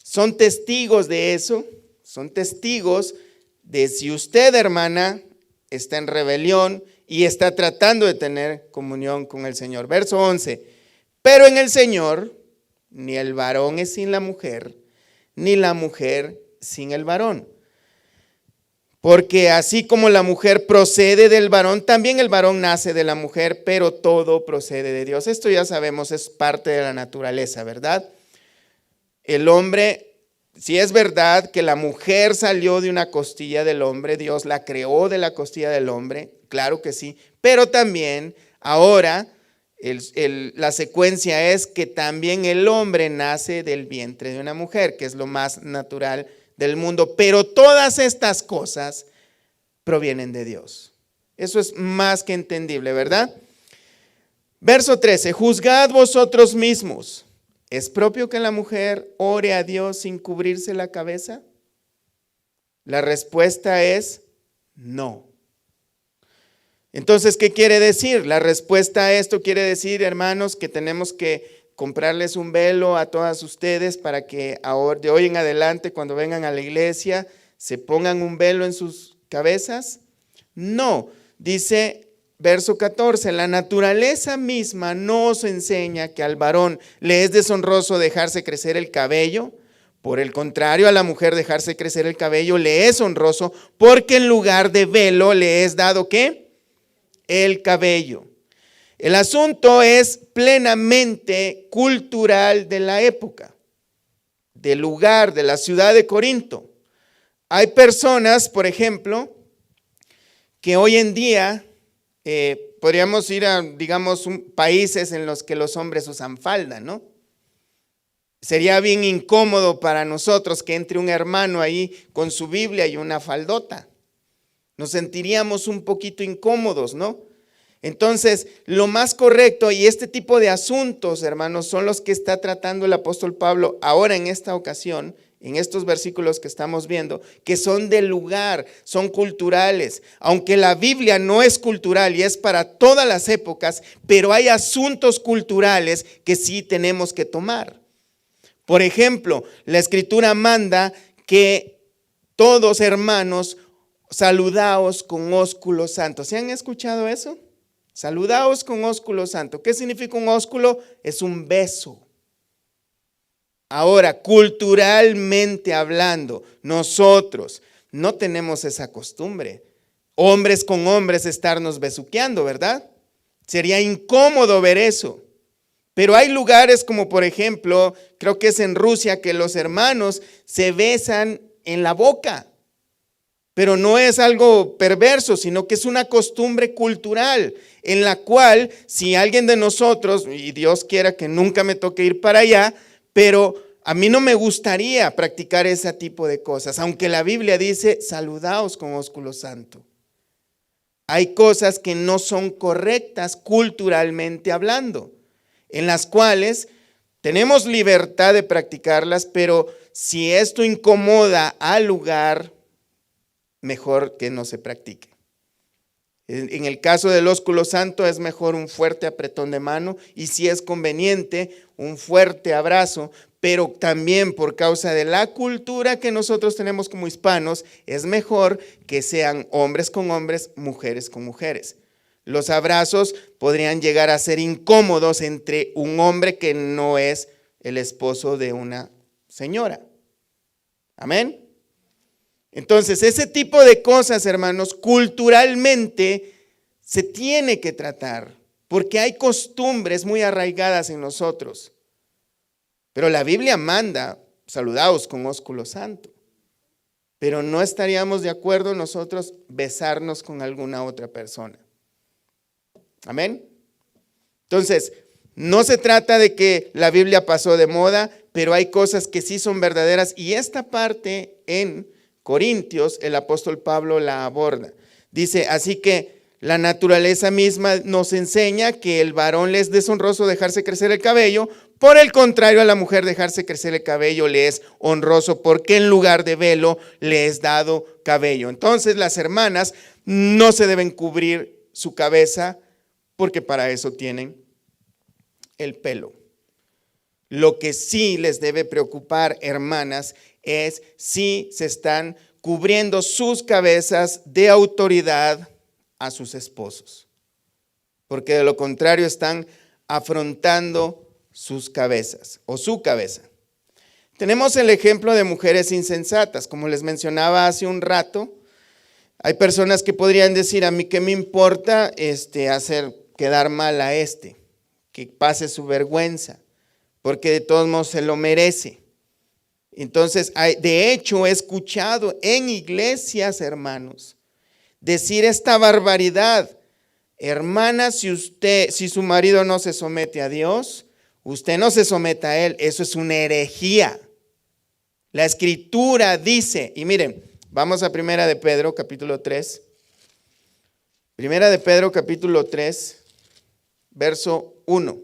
son testigos de eso, son testigos de si usted, hermana, está en rebelión y está tratando de tener comunión con el Señor. Verso 11, pero en el Señor, ni el varón es sin la mujer, ni la mujer sin el varón. Porque así como la mujer procede del varón, también el varón nace de la mujer, pero todo procede de Dios. Esto ya sabemos, es parte de la naturaleza, ¿verdad? El hombre, si es verdad que la mujer salió de una costilla del hombre, Dios la creó de la costilla del hombre, claro que sí, pero también ahora la secuencia es que también el hombre nace del vientre de una mujer, que es lo más natural del mundo, pero todas estas cosas provienen de Dios. Eso es más que entendible, ¿verdad? Verso 13, juzgad vosotros mismos. ¿Es propio que la mujer ore a Dios sin cubrirse la cabeza? La respuesta es no. Entonces, ¿qué quiere decir? La respuesta a esto quiere decir, hermanos, que tenemos que comprarles un velo a todas ustedes para que ahora, de hoy en adelante, cuando vengan a la iglesia, se pongan un velo en sus cabezas. No, dice verso 14, la naturaleza misma no os enseña que al varón le es deshonroso dejarse crecer el cabello. Por el contrario, a la mujer dejarse crecer el cabello le es honroso, porque en lugar de velo le es dado ¿qué? El cabello. El asunto es plenamente cultural de la época, del lugar, de la ciudad de Corinto. Hay personas, por ejemplo, que hoy en día podríamos ir a, digamos, países en los que los hombres usan falda, ¿no? Sería bien incómodo para nosotros que entre un hermano ahí con su Biblia y una faldota. Nos sentiríamos un poquito incómodos, ¿no? Entonces, lo más correcto y este tipo de asuntos, hermanos, son los que está tratando el apóstol Pablo ahora en esta ocasión, en estos versículos que estamos viendo, que son del lugar, son culturales. Aunque la Biblia no es cultural y es para todas las épocas, pero hay asuntos culturales que sí tenemos que tomar. Por ejemplo, la Escritura manda que todos, hermanos, saludaos con ósculo santo. ¿Se han escuchado eso? Saludaos con ósculo santo. ¿Qué significa un ósculo? Es un beso. Ahora, culturalmente hablando, nosotros no tenemos esa costumbre. Hombres con hombres estarnos besuqueando, ¿verdad? Sería incómodo ver eso. Pero hay lugares como por ejemplo, creo que es en Rusia, que los hermanos se besan en la boca. Pero no es algo perverso, sino que es una costumbre cultural en la cual si alguien de nosotros, y Dios quiera que nunca me toque ir para allá, pero a mí no me gustaría practicar ese tipo de cosas, aunque la Biblia dice, saludaos con ósculo santo. Hay cosas que no son correctas culturalmente hablando, en las cuales tenemos libertad de practicarlas, pero si esto incomoda al lugar, mejor que no se practique. En el caso del ósculo santo es mejor un fuerte apretón de mano y si es conveniente, un fuerte abrazo, pero también por causa de la cultura que nosotros tenemos como hispanos, es mejor que sean hombres con hombres, mujeres con mujeres. Los abrazos podrían llegar a ser incómodos entre un hombre que no es el esposo de una señora. Amén. Entonces, ese tipo de cosas, hermanos, culturalmente se tiene que tratar, porque hay costumbres muy arraigadas en nosotros. Pero la Biblia manda, saludaos con ósculo santo, pero no estaríamos de acuerdo nosotros besarnos con alguna otra persona. Amén. Entonces, no se trata de que la Biblia pasó de moda, pero hay cosas que sí son verdaderas y esta parte en Corintios, el apóstol Pablo la aborda. Dice, así que la naturaleza misma nos enseña que el varón le es deshonroso dejarse crecer el cabello, por el contrario a la mujer dejarse crecer el cabello le es honroso porque en lugar de velo le es dado cabello. Entonces las hermanas no se deben cubrir su cabeza porque para eso tienen el pelo. Lo que sí les debe preocupar, hermanas, es si se están cubriendo sus cabezas de autoridad a sus esposos. Porque de lo contrario están afrontando sus cabezas o su cabeza. Tenemos el ejemplo de mujeres insensatas. Como les mencionaba hace un rato, hay personas que podrían decir, a mí qué me importa hacer quedar mal a que pase su vergüenza, porque de todos modos se lo merece. Entonces, de hecho, he escuchado en iglesias, hermanos, decir esta barbaridad. Hermana, si su marido no se somete a Dios, usted no se someta a él. Eso es una herejía. La Escritura dice, y miren, vamos a Primera de Pedro, capítulo 3. Primera de Pedro, capítulo 3, verso 1.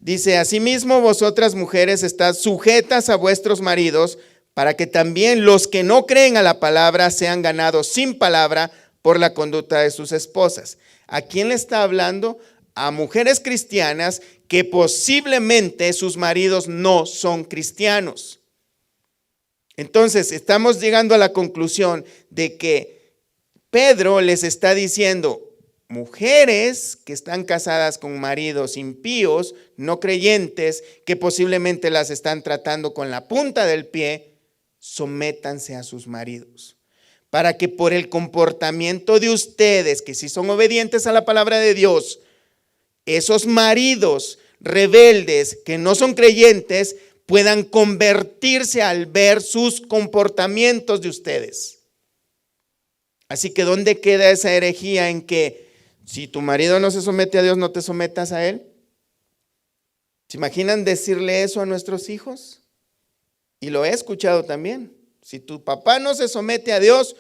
Dice, asimismo vosotras mujeres estad sujetas a vuestros maridos, para que también los que no creen a la palabra sean ganados sin palabra por la conducta de sus esposas. ¿A quién le está hablando? A mujeres cristianas que posiblemente sus maridos no son cristianos. Entonces, estamos llegando a la conclusión de que Pedro les está diciendo, mujeres que están casadas con maridos impíos, no creyentes, que posiblemente las están tratando con la punta del pie, sométanse a sus maridos. Para que por el comportamiento de ustedes, que si son obedientes a la palabra de Dios, esos maridos rebeldes que no son creyentes puedan convertirse al ver sus comportamientos de ustedes. Así que ¿dónde queda esa herejía en que si tu marido no se somete a Dios, no te sometas a él? ¿Se imaginan decirle eso a nuestros hijos? Y lo he escuchado también. Si tu papá no se somete a Dios,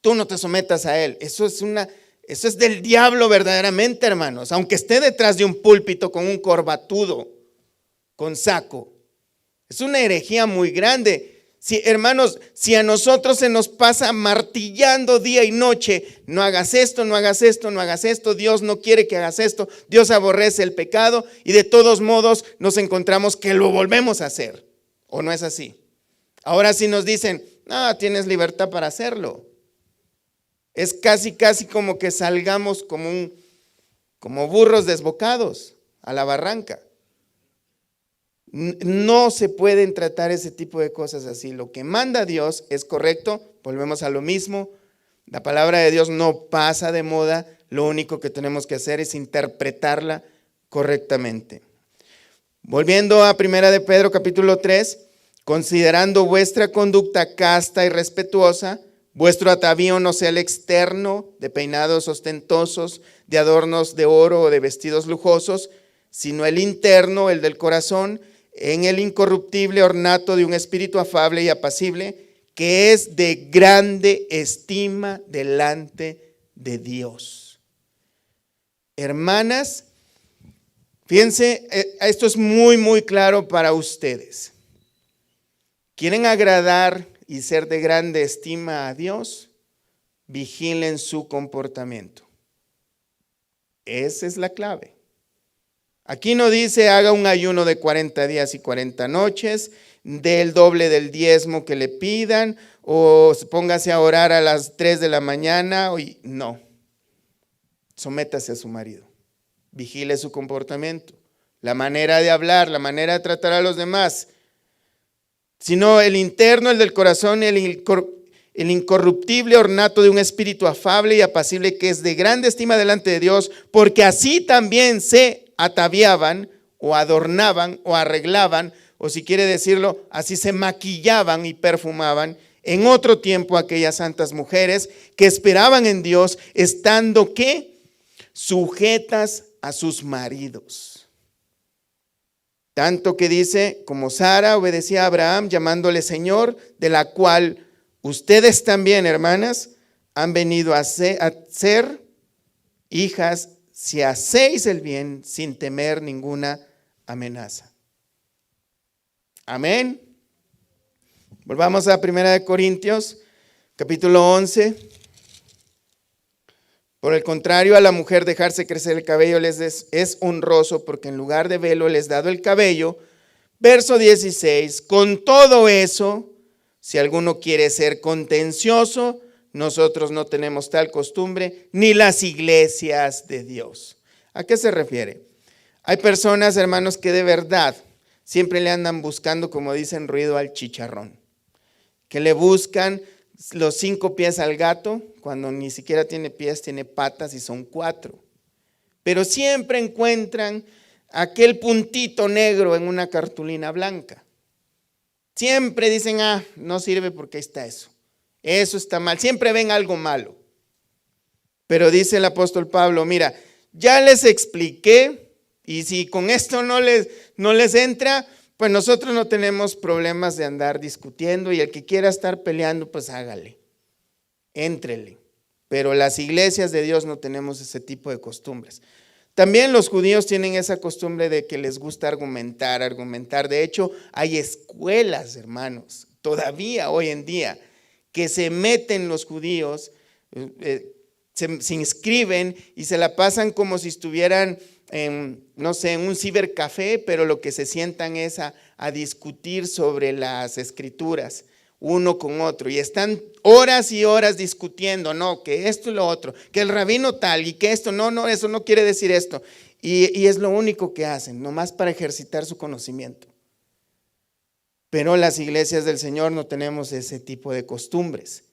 tú no te sometas a él. Eso es del diablo verdaderamente, hermanos. Aunque esté detrás de un púlpito con un corbatudo, con saco. Es una herejía muy grande. Sí, hermanos, si a nosotros se nos pasa martillando día y noche, no hagas esto, no hagas esto, no hagas esto, Dios no quiere que hagas esto, Dios aborrece el pecado y de todos modos nos encontramos que lo volvemos a hacer. ¿O no es así? Ahora sí nos dicen, no, tienes libertad para hacerlo. Es casi como que salgamos como burros desbocados a la barranca. No se pueden tratar ese tipo de cosas así. Lo que manda Dios es correcto, volvemos a lo mismo. La palabra de Dios no pasa de moda, lo único que tenemos que hacer es interpretarla correctamente. Volviendo a Primera de Pedro capítulo 3, considerando vuestra conducta casta y respetuosa, vuestro atavío no sea el externo, de peinados ostentosos, de adornos de oro o de vestidos lujosos, sino el interno, el del corazón, en el incorruptible ornato de un espíritu afable y apacible, que es de grande estima delante de Dios. Hermanas, fíjense, esto es muy claro para ustedes. ¿Quieren agradar y ser de grande estima a Dios? Vigilen su comportamiento. Esa es la clave. Aquí no dice haga un ayuno de 40 días y 40 noches, dé el doble del diezmo que le pidan, o póngase a orar a las 3 de la mañana. No, sométase a su marido, vigile su comportamiento, la manera de hablar, la manera de tratar a los demás, sino el interno, el del corazón, el incorruptible ornato de un espíritu afable y apacible, que es de grande estima delante de Dios, porque así también se ataviaban o adornaban o arreglaban, o si quiere decirlo, así se maquillaban y perfumaban en otro tiempo aquellas santas mujeres que esperaban en Dios, estando ¿qué? Sujetas a sus maridos. Tanto que dice, como Sara obedecía a Abraham llamándole Señor, de la cual ustedes también, hermanas, han venido a ser hijas si hacéis el bien sin temer ninguna amenaza. Amén. Volvamos a 1 Corintios, capítulo 11. Por el contrario, a la mujer dejarse crecer el cabello les es honroso, porque en lugar de velo les dado el cabello. Verso 16, con todo eso, si alguno quiere ser contencioso, nosotros no tenemos tal costumbre, ni las iglesias de Dios. ¿A qué se refiere? Hay personas, hermanos, que de verdad siempre le andan buscando, como dicen, ruido al chicharrón, que le buscan los 5 pies al gato, cuando ni siquiera tiene pies, tiene patas y son 4. Pero siempre encuentran aquel puntito negro en una cartulina blanca. Siempre dicen, no sirve porque ahí está eso. Eso está mal. Siempre ven algo malo. Pero dice el apóstol Pablo, mira, ya les expliqué, y si con esto no les entra, pues nosotros no tenemos problemas de andar discutiendo, y el que quiera estar peleando, pues hágale, éntrele. Pero las iglesias de Dios no tenemos ese tipo de costumbres. También los judíos tienen esa costumbre de que les gusta argumentar. De hecho, hay escuelas, hermanos, todavía hoy en día, que se meten los judíos, se inscriben y se la pasan como si estuvieran en un cibercafé, pero lo que se sientan es a discutir sobre las escrituras, uno con otro, y están horas y horas discutiendo, no, que esto y lo otro, que el rabino tal, y que esto, no, eso no quiere decir esto, y es lo único que hacen, nomás para ejercitar su conocimiento. Pero las iglesias del Señor no tenemos ese tipo de costumbres.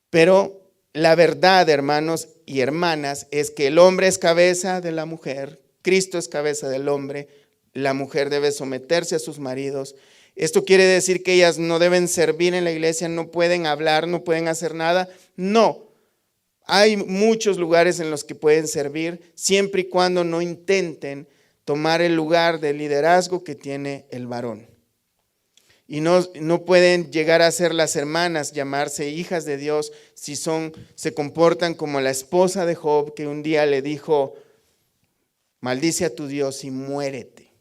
Pero la verdad, hermanos y hermanas, es que el hombre es cabeza de la mujer, Cristo es cabeza del hombre, la mujer debe someterse a sus maridos. Esto quiere decir que ellas no deben servir en la iglesia, no pueden hablar, no pueden hacer nada. No, hay muchos lugares en los que pueden servir, siempre y cuando no intenten tomar el lugar de liderazgo que tiene el varón. Y no pueden llegar a ser las hermanas, llamarse hijas de Dios, si se comportan como la esposa de Job, que un día le dijo, maldice a tu Dios y muérete.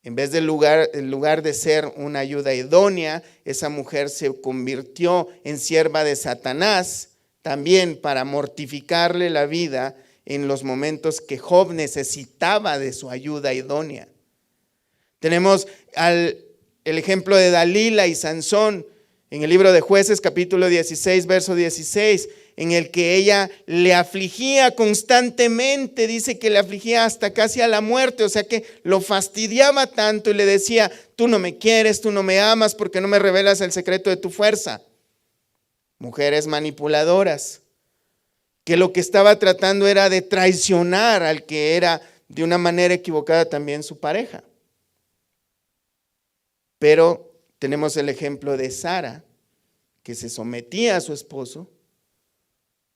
En vez del lugar de ser una ayuda idónea, esa mujer se convirtió en sierva de Satanás, también para mortificarle la vida en los momentos que Job necesitaba de su ayuda idónea. Tenemos el ejemplo de Dalila y Sansón en el libro de Jueces, capítulo 16, verso 16, en el que ella le afligía constantemente, dice que le afligía hasta casi a la muerte, o sea que lo fastidiaba tanto y le decía, tú no me quieres, tú no me amas porque no me revelas el secreto de tu fuerza. Mujeres manipuladoras, que lo que estaba tratando era de traicionar al que era de una manera equivocada también su pareja. Pero Tenemos el ejemplo de Sara, que se sometía a su esposo,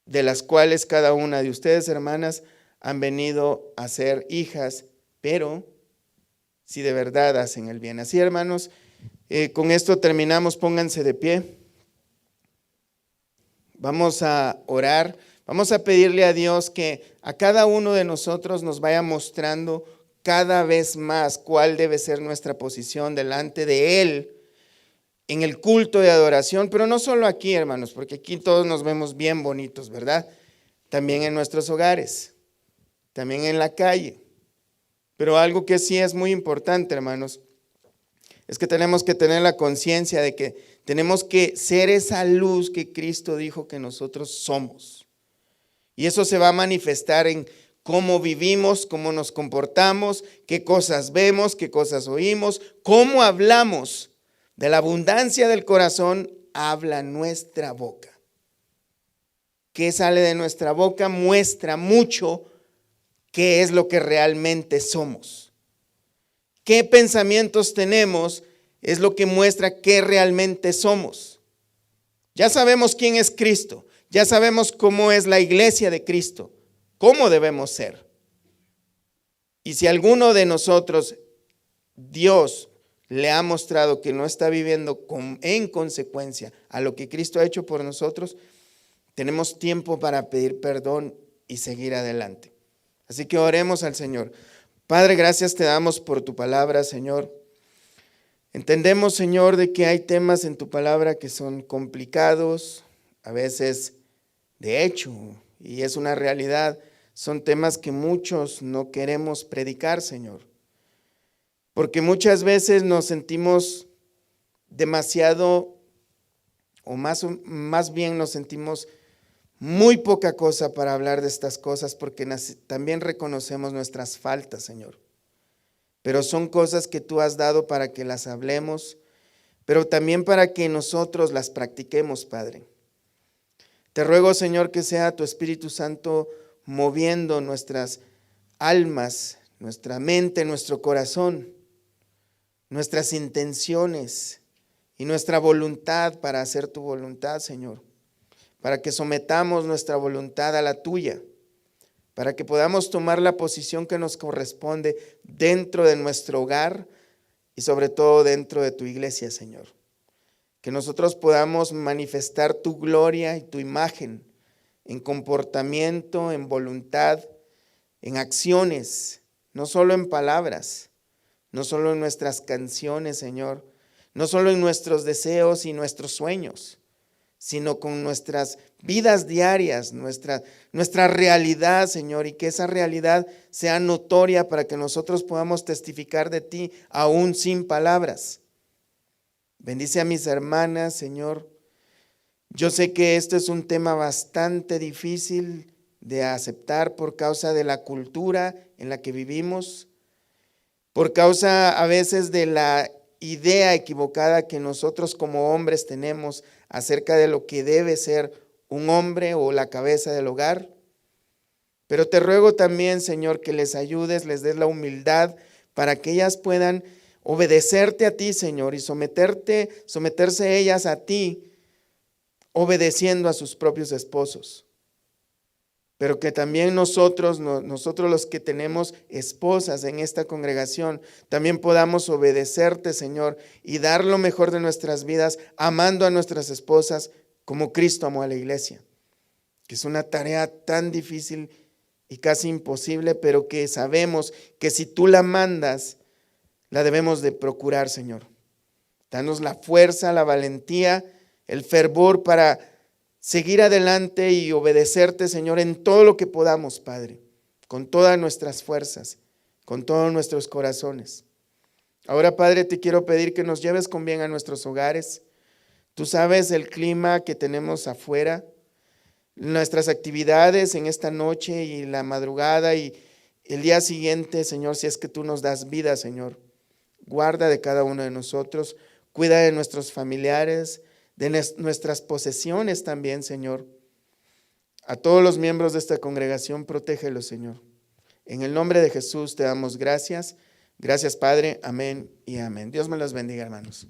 de las cuales cada una de ustedes, hermanas, han venido a ser hijas, pero si de verdad hacen el bien. Así, hermanos, con esto terminamos. Pónganse de pie. Vamos a orar. Vamos a pedirle a Dios que a cada uno de nosotros nos vaya mostrando cada vez más cuál debe ser nuestra posición delante de Él en el culto de adoración, pero no solo aquí, hermanos, porque aquí todos nos vemos bien bonitos, ¿verdad? También en nuestros hogares, también en la calle. Pero algo que sí es muy importante, hermanos, es que tenemos que tener la conciencia de que tenemos que ser esa luz que Cristo dijo que nosotros somos. Y eso se va a manifestar en cómo vivimos, cómo nos comportamos, qué cosas vemos, qué cosas oímos, cómo hablamos. De la abundancia del corazón habla nuestra boca. ¿Qué sale de nuestra boca? Muestra mucho qué es lo que realmente somos. ¿Qué pensamientos tenemos? Es lo que muestra qué realmente somos. Ya sabemos quién es Cristo. Ya sabemos cómo es la iglesia de Cristo. Cómo debemos ser. Y si alguno de nosotros, Dios le ha mostrado que no está viviendo en consecuencia a lo que Cristo ha hecho por nosotros, tenemos tiempo para pedir perdón y seguir adelante. Así que oremos al Señor. Padre, gracias te damos por tu palabra, Señor. Entendemos, Señor, de que hay temas en tu palabra que son complicados, a veces de hecho, y es una realidad, son temas que muchos no queremos predicar, Señor. Porque muchas veces nos sentimos demasiado, o más bien nos sentimos muy poca cosa para hablar de estas cosas, porque también reconocemos nuestras faltas, Señor. Pero son cosas que tú has dado para que las hablemos, pero también para que nosotros las practiquemos, Padre. Te ruego, Señor, que sea tu Espíritu Santo moviendo nuestras almas, nuestra mente, nuestro corazón, nuestras intenciones y nuestra voluntad para hacer tu voluntad, Señor. Para que sometamos nuestra voluntad a la tuya, para que podamos tomar la posición que nos corresponde dentro de nuestro hogar y sobre todo dentro de tu iglesia, Señor. Que nosotros podamos manifestar tu gloria y tu imagen en comportamiento, en voluntad, en acciones, no solo en palabras, no solo en nuestras canciones, Señor, no solo en nuestros deseos y nuestros sueños, sino con nuestras vidas diarias, nuestra realidad, Señor, y que esa realidad sea notoria para que nosotros podamos testificar de ti aún sin palabras. Bendice a mis hermanas, Señor. Yo sé que este es un tema bastante difícil de aceptar por causa de la cultura en la que vivimos, por causa a veces de la idea equivocada que nosotros como hombres tenemos acerca de lo que debe ser un hombre o la cabeza del hogar. Pero te ruego también, Señor, que les ayudes, les des la humildad para que ellas puedan obedecerte a ti, Señor, y someterse ellas a ti, obedeciendo a sus propios esposos. Pero que también nosotros los que tenemos esposas en esta congregación, también podamos obedecerte, Señor, y dar lo mejor de nuestras vidas, amando a nuestras esposas como Cristo amó a la iglesia. Que es una tarea tan difícil y casi imposible, pero que sabemos que si tú la mandas, la debemos de procurar, Señor. Danos la fuerza, la valentía, el fervor para seguir adelante y obedecerte, Señor, en todo lo que podamos, Padre, con todas nuestras fuerzas, con todos nuestros corazones. Ahora, Padre, te quiero pedir que nos lleves con bien a nuestros hogares. Tú sabes el clima que tenemos afuera, nuestras actividades en esta noche y la madrugada y el día siguiente, Señor, si es que tú nos das vida, Señor. Guarda de cada uno de nosotros, cuida de nuestros familiares, de nuestras posesiones también, Señor. A todos los miembros de esta congregación, protégelos, Señor. En el nombre de Jesús te damos gracias. Gracias, Padre. Amén y amén. Dios me los bendiga, hermanos.